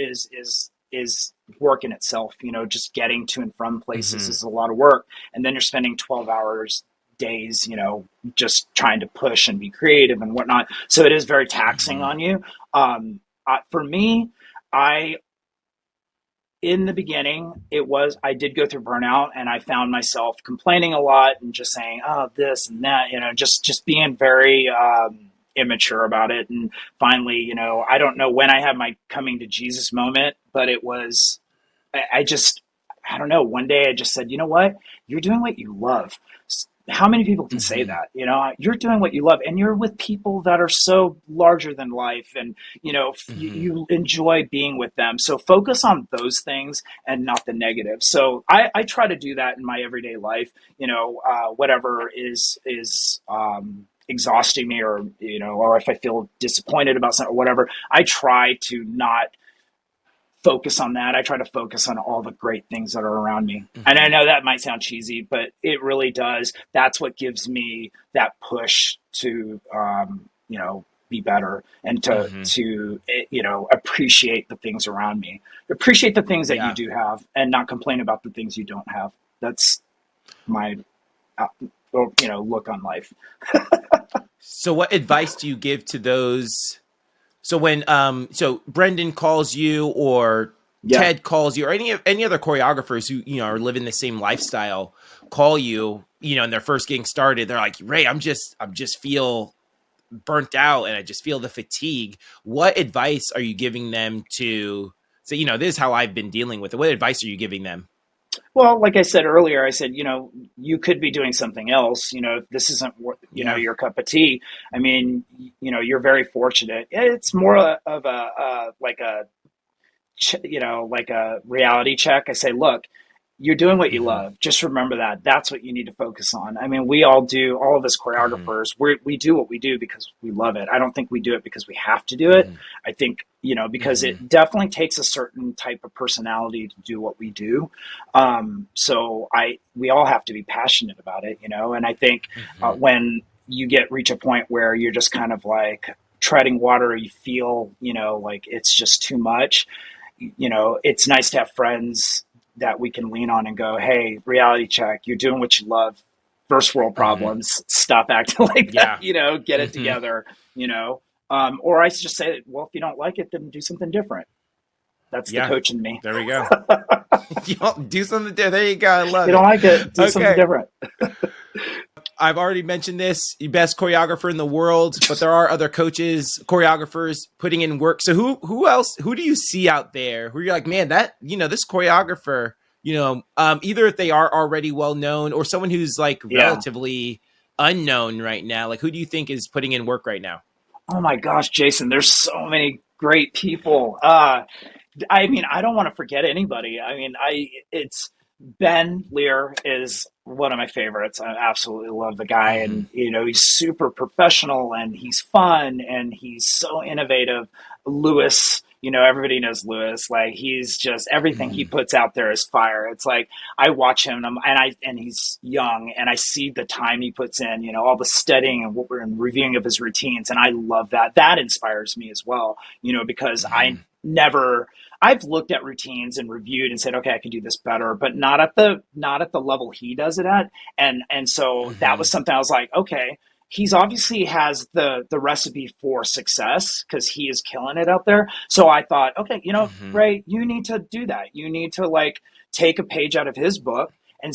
is work in itself. Just getting to and from places Mm-hmm. is a lot of work, and then you're spending 12 hours days, just trying to push and be creative and whatnot. So it is very taxing Mm-hmm. on you. For me, I in the beginning, I did go through burnout, and I found myself complaining a lot and just saying, oh, this and that, just being very immature about it. And finally, I don't know when I had my coming to Jesus moment, but it was, I just, I don't know. One day I just said, you know what? You're doing what you love. How many people can say Mm-hmm. that? You're doing what you love, and you're with people that are so larger than life, and Mm-hmm. you enjoy being with them. So focus on those things and not the negative. So I try to do that in my everyday life. Whatever is exhausting me, or if I feel disappointed about something or whatever, I try to not focus on that. I try to focus on all the great things that are around me. And I Mm-hmm. know that might sound cheesy, but it really does. That's what gives me that push to, be better, and Mm-hmm. to appreciate the things around me, appreciate the things that you Yeah. do have, and not complain about the things you don't have. That's my, uh, look on life. So what advice do you give to those? So when so Brendan calls you, or Yeah. Ted calls you, or any other choreographers who are living the same lifestyle call you, and they're first getting started, they're like, Ray, I'm just feel burnt out, and I just feel the fatigue. What advice are you giving them to say, this is how I've been dealing with it? What advice are you giving them? Well, like I said earlier, I said, you could be doing something else. If this isn't, Yeah. your cup of tea. I mean, you're very fortunate. It's more of like like a reality check. I say, look, you're doing what you Mm-hmm. love. Just remember that. That's what you need to focus on. I mean, we all do, all of us Mm-hmm. choreographers, we do what we do because we love it. I don't think we do it because we have to do it. Mm-hmm. I think, because Mm-hmm. it definitely takes a certain type of personality to do what we do. We all have to be passionate about it, and I think Mm-hmm. when you reach a point where you're just kind of like treading water, you feel, like it's just too much. It's nice to have friends that we can lean on and go, hey, reality check, you're doing what you love. First world Mm-hmm. problems, stop acting like that, Yeah. get it Mm-hmm. together, or I just say, well, if you don't like it, then do something different. That's the Yeah. coach in me. There we go. Do something there. There you go. I If love you don't it. like it, do something Okay. different. I've already mentioned this, the best choreographer in the world, but there are other coaches, choreographers putting in work. So who do you see out there who you're like, man, that, this choreographer, either if they are already well known, or someone who's like Yeah. relatively unknown right now, like who do you think is putting in work right now? Oh my gosh, Jason, there's so many great people. I mean, I don't want to forget anybody. I mean, it's Ben Lear is one of my favorites. I absolutely love the guy, Mm-hmm. and he's super professional, and he's fun, and he's so innovative. Lewis, everybody knows Lewis. Like, he's just, everything he Mm-hmm. puts out there is fire. It's like I watch him, and he's young, and I see the time he puts in. All the studying and what we're in reviewing of his routines, and I love that. That inspires me as well. Because Mm-hmm. I've looked at routines and reviewed and said, okay, I could do this better, but not at the level he does it at. And so that Mm-hmm. was something I was like, okay, he's obviously has the recipe for success because he is killing it out there. So I thought, okay, Mm-hmm. Ray, you need to do that. You need to like take a page out of his book and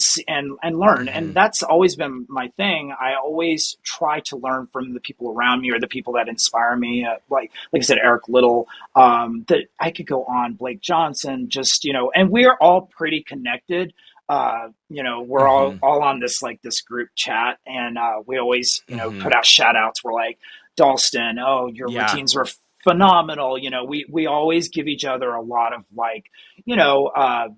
learn. And Mm-hmm. that's always been my thing. I always try to learn from the people around me or the people that inspire me. Like I said, Eric Little, that I could go on, Blake Johnson, just, and we're all pretty connected. We're all, Mm-hmm. all on this group chat, and we always, Mm-hmm. put out shout outs. We're like, Dalston, oh, your Yeah. routines were phenomenal. We always give each other a lot of like, you know, uh,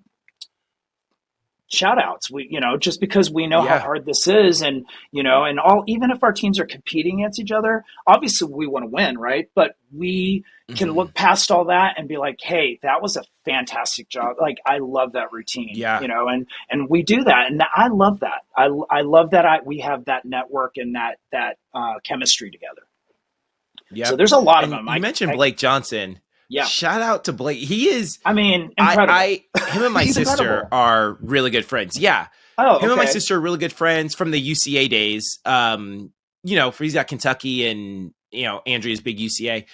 shout outs. We, just because we know how Yeah. hard this is, and and all, even if our teams are competing against each other, obviously we want to win, right? But we can Hmm. look past all that and be like, hey, that was a fantastic job. Like, I love that routine, Yeah. and we do that, and I love that. I love that we have that network and that chemistry together. So Yep. there's a lot of And them. you mentioned I Blake Johnson. Yeah, Shout out to Blake. He is I mean, incredible. him and my He's sister incredible. are really good friends. Yeah. Oh, Him and my okay. sister are really good friends from the UCA days. For he's at Kentucky and Andrea's big UCA.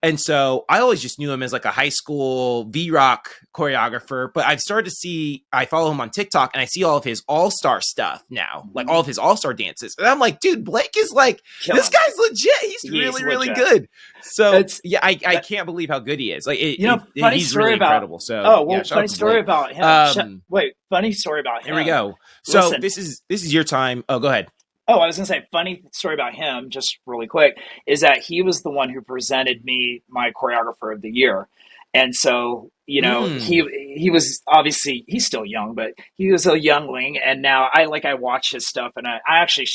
And so I always just knew him as like a high school V-Rock choreographer, but I've started to see, I follow him on TikTok and I see all of his all-star stuff now, like all of his all-star dances. And I'm like, dude, Blake is like, this Killing. guy's legit. He's He is really, really legit. good. So It's yeah, I can't believe how good he is. Like funny he's story really about. incredible. So Oh yeah, well, shout funny out to story Blake. about him. Wait, funny story about Here we him. go. So Listen. this is your time. Oh, go ahead. Oh, I was gonna say, funny story about him, just really quick, is that he was the one who presented me my choreographer of the year, and so Mm, he was, obviously he's still young, but he was a youngling, and now I watch his stuff, and I actually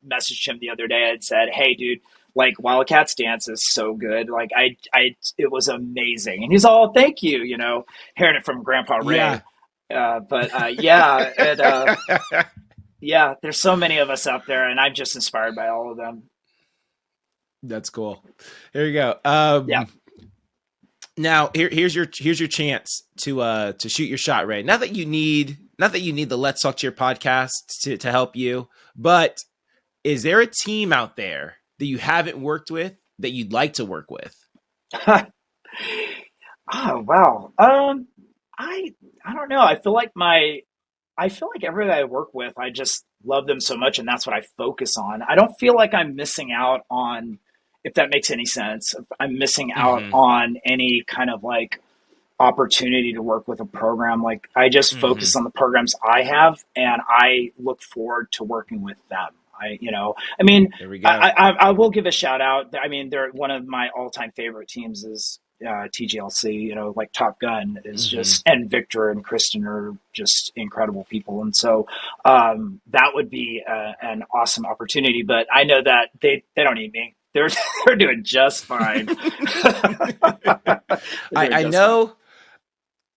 messaged him the other day and said, hey, dude. Like, Wildcats dance is so good. Like, it was amazing, and he's all, thank you, hearing it from Grandpa yeah. Ray. Yeah, and yeah, there's so many of us out there, and I'm just inspired by all of them. That's cool. Here you go. Yeah. Now here's your chance to shoot your shot, Ray. Not that you need the Let's Talk Cheer podcast to help you, but is there a team out there that you haven't worked with that you'd like to work with? Oh wow. I don't know. I feel like everybody I work with, I just love them so much, and that's what I focus on. I don't feel like I'm missing out on, if that makes any sense. I'm missing out Mm-hmm. on any kind of like opportunity to work with a program. Like, I just Mm-hmm. focus on the programs I have, and I look forward to working with them. I mean, There we go. I will give a shout out. I mean, they're one of my all time favorite teams is TGLC. Like Top Gun is Mm-hmm. just, and Victor and Kristen are just incredible people, and so that would be an awesome opportunity. But I know that they don't need me. They're doing just fine. They're doing I just fine. know.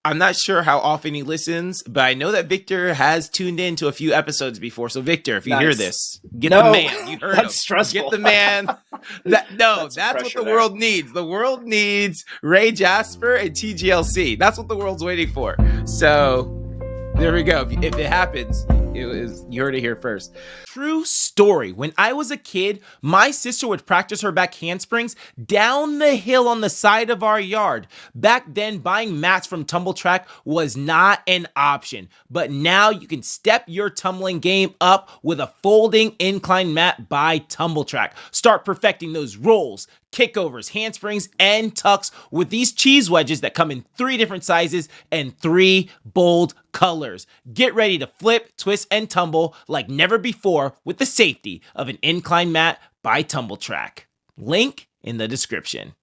I'm not sure how often he listens, but I know that Victor has tuned in to a few episodes before. So Victor, if you hear Nice. this, get the No, man. You heard him. that's stressful. Get the man. That's what Pressure the there. world needs. The world needs Ray Jasper and TGLC. That's what the world's waiting for. So there we go. If it happens, you heard it here first. True story. When I was a kid, my sister would practice her back handsprings down the hill on the side of our yard. Back then, buying mats from Tumble Track was not an option. But now you can step your tumbling game up with a folding incline mat by Tumble Track. Start perfecting those rolls, kickovers, handsprings, and tucks with these cheese wedges that come in 3 different sizes and 3 bold colors. Get ready to flip, twist, and tumble like never before with the safety of an incline mat by Tumble Track. Link in the description.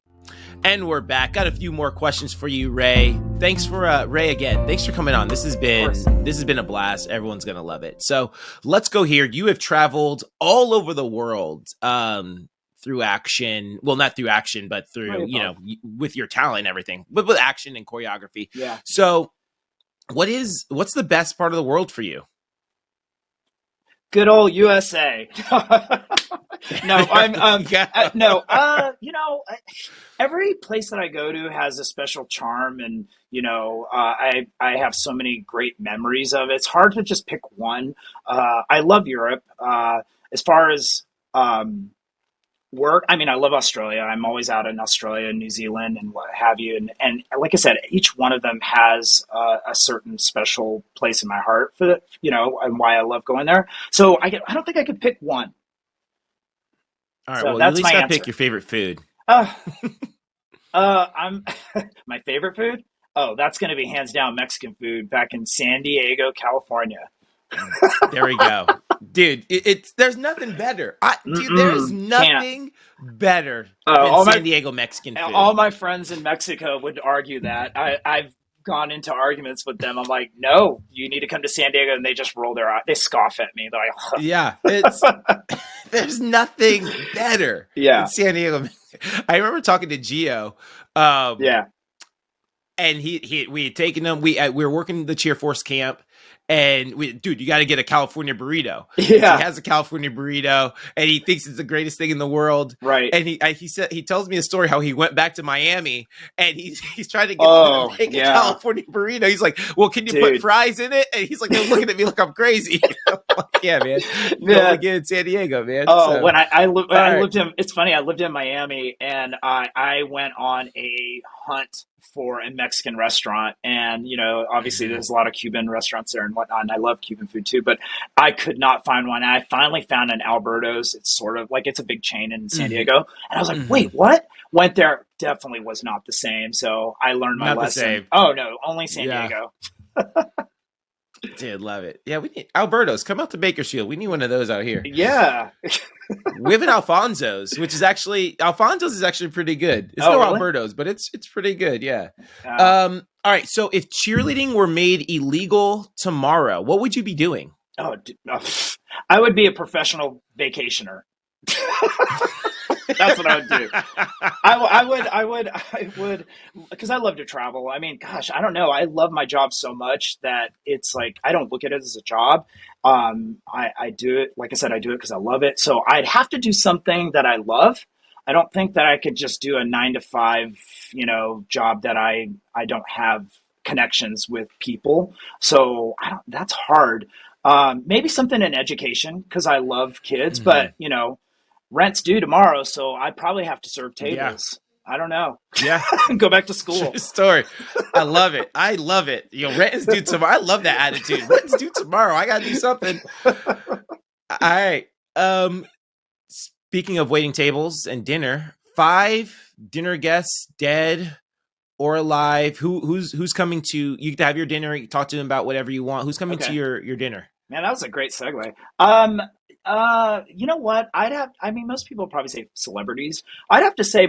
And we're back. Got a few more questions for you, Ray. Thanks for Ray again. Thanks for coming on. This has been a blast. Everyone's gonna love it. So let's go here. You have traveled all over the world. Through action, well, not through action, but through, with your talent and everything, but with action and choreography. Yeah. So what's the best part of the world for you? Good old USA. No, I'm Yeah. no. Every place that I go to has a special charm, and I have so many great memories of it. It's hard to just pick one. I love Europe. As far as work, I mean, I love Australia. I'm always out in Australia and New Zealand and what have you. And like I said, each one of them has a certain special place in my heart for and why I love going there. So I don't think I could pick one. All right. So Well, you at that's least my gotta pick answer. your favorite food. Uh, I'm my favorite food. Oh, that's going to be hands down Mexican food back in San Diego, California. There we go, dude. There's nothing better. Dude, there is Can't. nothing better than All San my Diego Mexican all food. my friends in Mexico would argue that I've gone into arguments with them. I'm like, no, you need to come to San Diego, and they just roll their eyes. They scoff at me. They're like, Yeah, it's there's nothing better than yeah, San Diego. I remember talking to Gio, um, yeah, and we had taken him. We were working the Cheer Force camp, and dude, you got to get a California burrito. He yeah, has a California burrito, and he thinks it's the greatest thing in the world. right. And he tells me a story how he went back to Miami, and he's trying to get them Oh, to make a yeah, California burrito. He's like, "Well, can you put dude. fries in it?" And he's like, they're looking at me like I'm crazy. I'm like, yeah, man. You Yeah. only get in San Diego, man. Oh, So, when I right. lived in, it's funny, I lived in Miami, and I went on a hunt for a Mexican restaurant. And, obviously there's a lot of Cuban restaurants there and whatnot, and I love Cuban food too, but I could not find one. I finally found an Alberto's. It's sort of like, it's a big chain in San Mhm. Diego. And I was like, Mhm. wait, what? Went there, definitely was not the same. So I learned my Not the lesson. same. Oh no, only San Yeah. Diego. Dude, love it. Yeah, we need Alberto's. Come out to Bakersfield. We need one of those out here. Yeah. We have an Alfonso's, which is actually pretty good. It's Oh, no really? Alberto's, but it's pretty good. Yeah. Uh, All right. So if cheerleading were made illegal tomorrow, what would you be doing? I would be a professional vacationer. That's what I would do. I would, because I love to travel. I mean, gosh, I don't know. I love my job so much that it's like, I don't look at it as a job. I do it, like I said, I do it because I love it. So I'd have to do something that I love. I don't think that I could just do a 9 to 5, job that I don't have connections with people. So that's hard. Maybe something in education because I love kids, Mhm. but rent's due tomorrow, so I probably have to serve Yeah. tables. I don't know. Yeah. Go back to school. True story. I love it. I love it. Rent is due tomorrow. I love that attitude. Rent's due tomorrow. I gotta do something. All right. Speaking of waiting tables and dinner, 5 dinner guests, dead or alive. Who's coming to? You get to have your dinner. You talk to them about whatever you want. Who's coming to Okay. your dinner? Man, that was a great segue. You know what? I mean, most people probably say celebrities. I'd have to say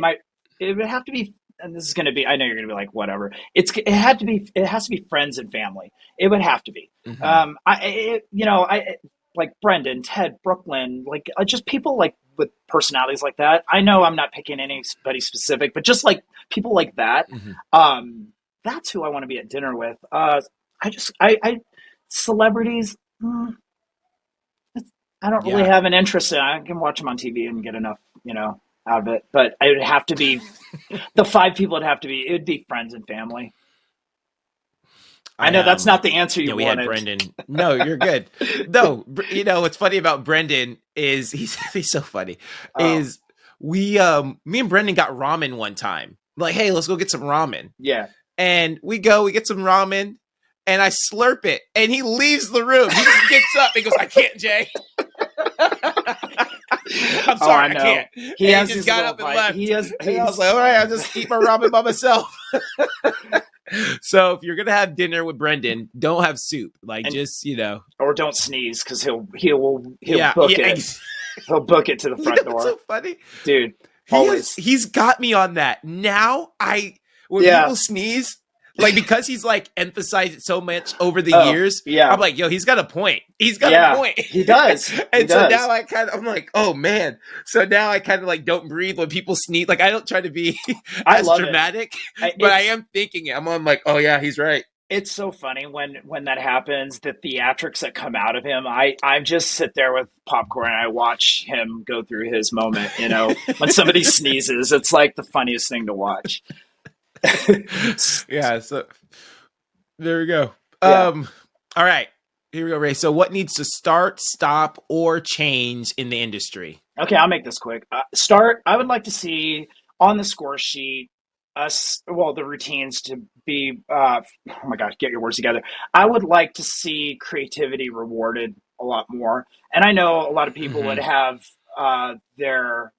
it would have to be, and this is going to be, I know you're going to be like, whatever. It has to be friends and family. It would have to be. Mhm. Like Brendan, Ted, Brooklyn, like just people like with personalities like that. I know I'm not picking anybody specific, but just like people like that. Mhm. That's who I want to be at dinner with. I celebrities. I don't really Yeah. have an interest in. I can watch them on TV and get enough, out of it. But it would have to be the 5 people. It would be friends and family. I know that's not the answer you we wanted. had Brendan. No, you're good. No, what's funny about Brendan is he's so funny. Oh. Is me and Brendan got ramen one time. Like, hey, let's go get some ramen. Yeah. And we get some ramen, and I slurp it, and he leaves the room. He just gets up and goes, "I can't, Jay." I'm sorry, I know. can't. He And has just his got little up and bite. left. And I was like, all right, I'll just eat my ramen by myself. So if you're gonna have dinner with Brendan, don't have soup. Like, just or don't sneeze because he'll book it. He'll book it to the front door. What's so funny, dude? Always. He's got me on that. Now when people sneeze, like, because he's like emphasized it so much over the years, I'm like, yo, he's got a point. He's got a point. He does. And so now I'm like, oh man. So now I kind of like don't breathe when people sneeze. Like, I don't try to be as dramatic, but I am thinking it. I'm like, oh yeah, he's right. It's so funny when that happens, the theatrics that come out of him. I just sit there with popcorn and I watch him go through his moment. When somebody sneezes, it's like the funniest thing to watch. Yeah, so there we go. Yeah. All right, here we go, Ray. So what needs to start, stop, or change in the industry? Okay, I'll make this quick. I would like to see on the score sheet the routines to be oh my gosh, get your words together. I would like to see creativity rewarded a lot more. And I know a lot of people would have their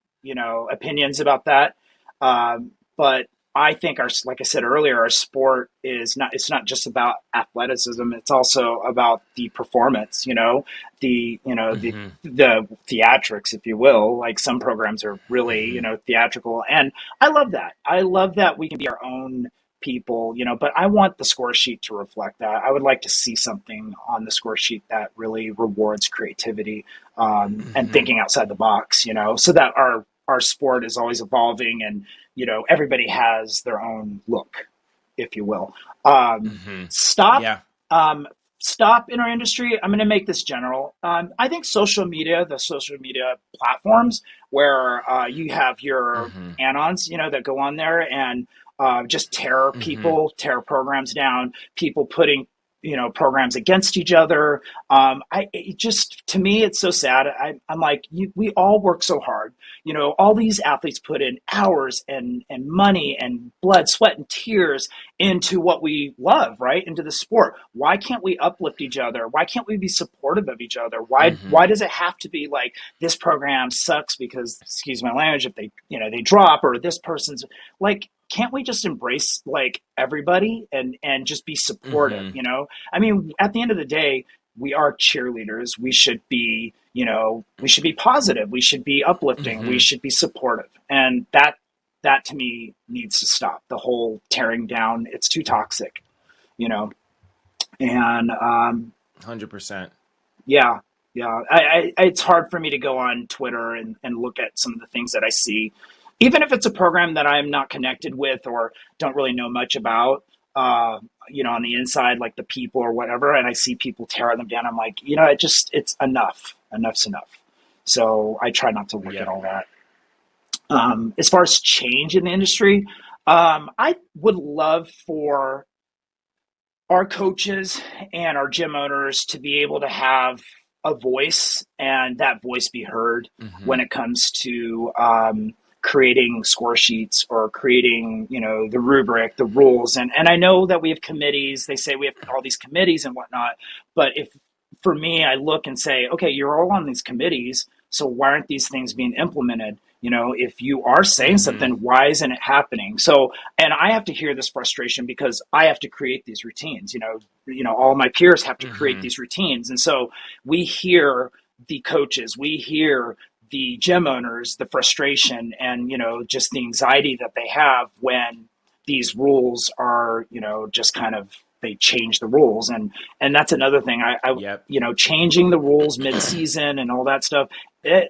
opinions about that. But I think like I said earlier, our sport it's not just about athleticism. It's also about the performance, the theatrics, if you will. Like, some programs are really, theatrical. And I love that. I love that we can be our own people, but I want the score sheet to reflect that. I would like to see something on the score sheet that really rewards creativity, and thinking outside the box, so that our sport is always evolving, and, everybody has their own look, if you will. Stop. Yeah. Stop in our industry. I'm going to make this general. I think the social media platforms where you have your anons, that go on there and just tear tear programs down, people putting, programs against each other. To me, it's so sad. I'm like, we all work so hard. All these athletes put in hours and money and blood, sweat, and tears into what we love, right? Into the sport. Why can't we uplift each other? Why can't we be supportive of each other? Why does it have to be like this program sucks because, excuse my language, if they drop, or this person's like, can't we just embrace like everybody and just be supportive? I mean, at the end of the day, we are cheerleaders. We should be, positive. We should be uplifting. We should be supportive. And that to me needs to stop. The whole tearing down, it's too toxic, and 100%. Yeah. It's hard for me to go on Twitter and look at some of the things that I see, even if it's a program that I'm not connected with or don't really know much about, on the inside, like the people or whatever, and I see people tear them down. I'm like, it's enough. Enough's enough. So I try not to look at all that. As far as change in the industry, I would love for our coaches and our gym owners to be able to have a voice, and that voice be heard when it comes to creating score sheets or creating, the rubric, the rules. And I know that we have committees. They say we have all these committees and whatnot. But for me, I look and say, okay, you're all on these committees, so why aren't these things being implemented? If you are saying something, why isn't it happening? So, and I have to hear this frustration because I have to create these routines. All my peers have to create these routines. And so we hear the coaches, we hear the gym owners, the frustration and, just the anxiety that they have when these rules are, just kind of, they change the rules. And that's another thing. Changing the rules mid-season and all that stuff,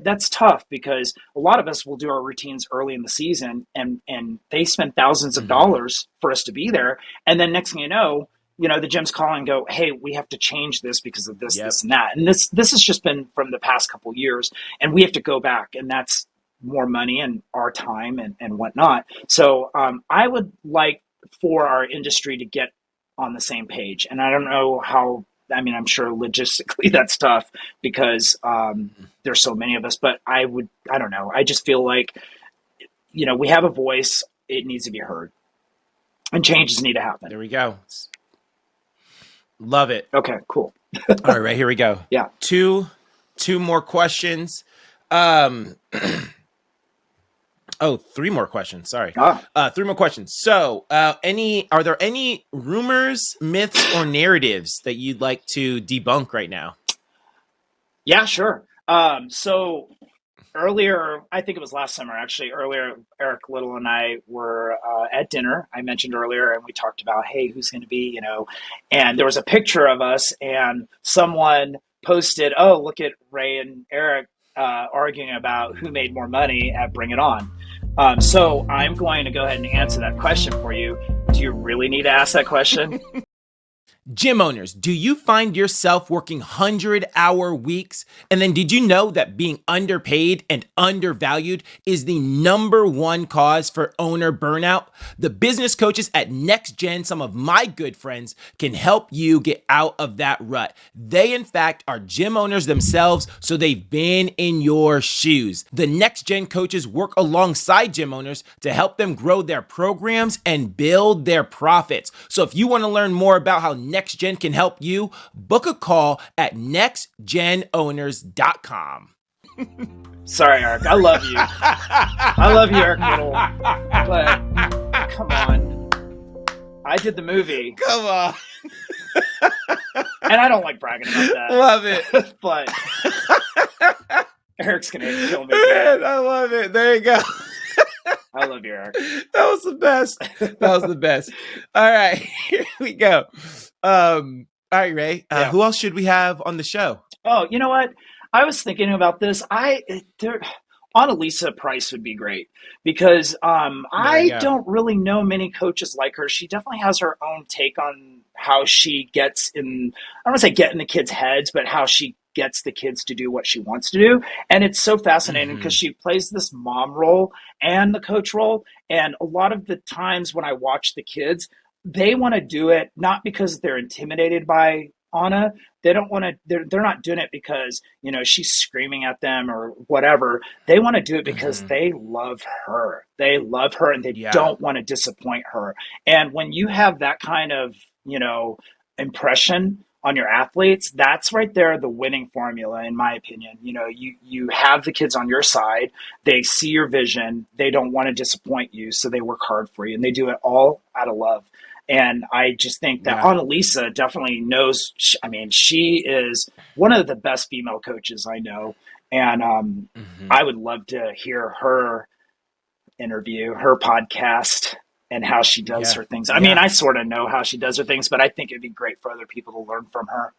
that's tough because a lot of us will do our routines early in the season and they spend thousands of dollars for us to be there. And then next thing you know, the gym's calling and go, hey, we have to change this because of this, this, and that. And this has just been from the past couple of years, and we have to go back, and that's more money and our time and whatnot. So I would like for our industry to get on the same page. And I don't know how, I'm sure logistically that's tough because there's so many of us, but I don't know. I just feel like, we have a voice, it needs to be heard, and changes need to happen. There we go. Love it. Okay, cool. All right, here we go. Yeah. Two more questions. Three more questions. Sorry. 3 more questions. So, are there any rumors, myths, or narratives that you'd like to debunk right now? Yeah, sure. So earlier, I think it was last summer, actually, Eric Little and I were at dinner, I mentioned earlier, and we talked about, hey, who's going to be, and there was a picture of us, and someone posted, oh, look at Ray and Eric arguing about who made more money at Bring It On. So I'm going to go ahead and answer that question for you. Do you really need to ask that question? Gym owners, do you find yourself working 100-hour weeks? And then did you know that being underpaid and undervalued is the #1 cause for owner burnout? The business coaches at Next Gen, some of my good friends, can help you get out of that rut. They, in fact, are gym owners themselves, so they've been in your shoes. The Next Gen coaches work alongside gym owners to help them grow their programs and build their profits. So if you want to learn more about how Next Gen can help you, book a call at nextgenowners.com. Sorry, Eric. I love you. I love you, Eric Little. But come on. I did the movie. Come on. And I don't like bragging about that. Love it. But Eric's going to kill me. Man, I love it. There you go. I love you, Eric. That was the best. That was the best. All right, here we go. All right, Ray. Yeah. Who else should we have on the show? Oh, you know what? I was thinking about this. Annalisa Price would be great because There you I go. don't really know many coaches like her. She definitely has her own take on how she gets in, I don't want to say get in the kids' heads, but how she gets the kids to do what she wants to do. And it's so fascinating because she plays this mom role and the coach role. And a lot of the times when I watch the kids, they want to do it not because they're intimidated by Anna. They don't want to, they're not doing it because, you know, she's screaming at them or whatever. They want to do it because they love her. They love her and they Yeah. don't want to disappoint her. And when you have that kind of, you know, impression on your athletes, that's right there the winning formula, in my opinion. You know, you have the kids on your side. They see your vision. They don't want to disappoint you, so they work hard for you, and they do it all out of love. And I just think that Yeah. Annalisa definitely knows. I mean, she is one of the best female coaches I know, and I would love to hear her interview, her podcast, and how she does her things. I mean, I sort of know how she does her things, but I think it'd be great for other people to learn from her.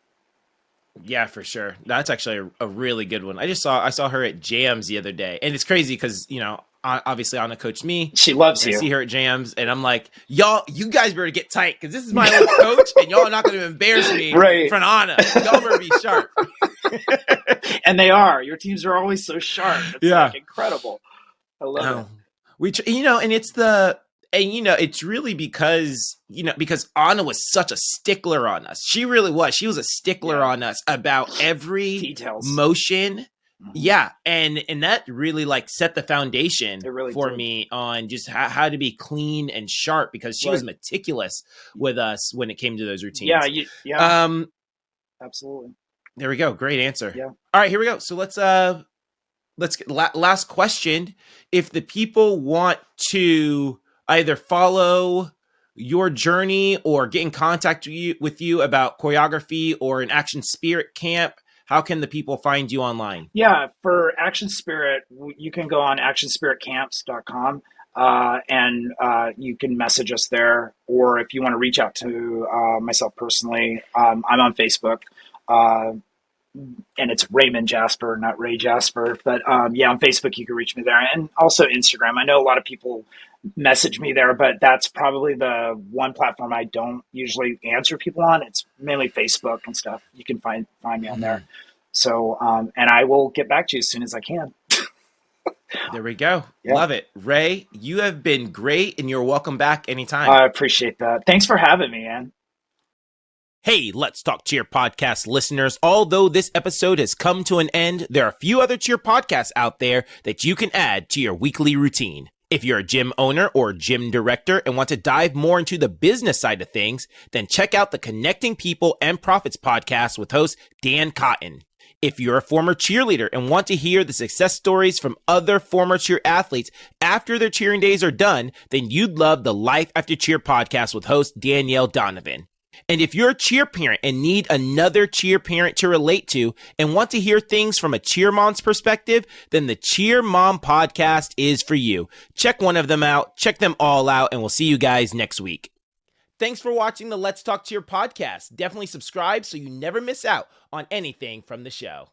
Yeah, for sure. That's actually a really good one. I saw her at Jams the other day, and it's crazy because, you know, obviously Anna coached me. She loves I you. see her at Jams, and I'm like, you guys better get tight because this is my old coach, and y'all are not going to embarrass me in front of Anna. Y'all better be sharp. And they are. Your teams are always so sharp. It's like incredible. I love it. And it's really because Anna was such a stickler on us. She really was. She was a stickler on us about every details, motion. Yeah. And that really like set the foundation for me on just how to be clean and sharp because she was meticulous with us when it came to those routines. Yeah. Absolutely. There we go. Great answer. Yeah. All right, here we go. So let's get last question. If the people want to either follow your journey or get in contact with you about choreography or an Action Spirit camp, how can the people find you online? Yeah, for Action Spirit, you can go on actionspiritcamps.com and you can message us there. Or if you want to reach out to myself personally, I'm on Facebook. And it's Raymond Jasper, not Ray Jasper. But on Facebook, you can reach me there. And also Instagram. I know a lot of people message me there, but that's probably the one platform I don't usually answer people on. It's mainly Facebook and stuff. You can find me on there. So, and I will get back to you as soon as I can. There we go. Yeah. Love it. Ray, you have been great and you're welcome back anytime. I appreciate that. Thanks for having me, man. Hey, Let's Talk Cheer podcast listeners. Although this episode has come to an end, there are a few other cheer podcasts out there that you can add to your weekly routine. If you're a gym owner or gym director and want to dive more into the business side of things, then check out the Connecting People and Profits podcast with host Dan Cotton. If you're a former cheerleader and want to hear the success stories from other former cheer athletes after their cheering days are done, then you'd love the Life After Cheer podcast with host Danielle Donovan. And if you're a cheer parent and need another cheer parent to relate to and want to hear things from a cheer mom's perspective, then the Cheer Mom podcast is for you. Check one of them out, check them all out, and we'll see you guys next week. Thanks for watching the Let's Talk Cheer podcast. Definitely subscribe so you never miss out on anything from the show.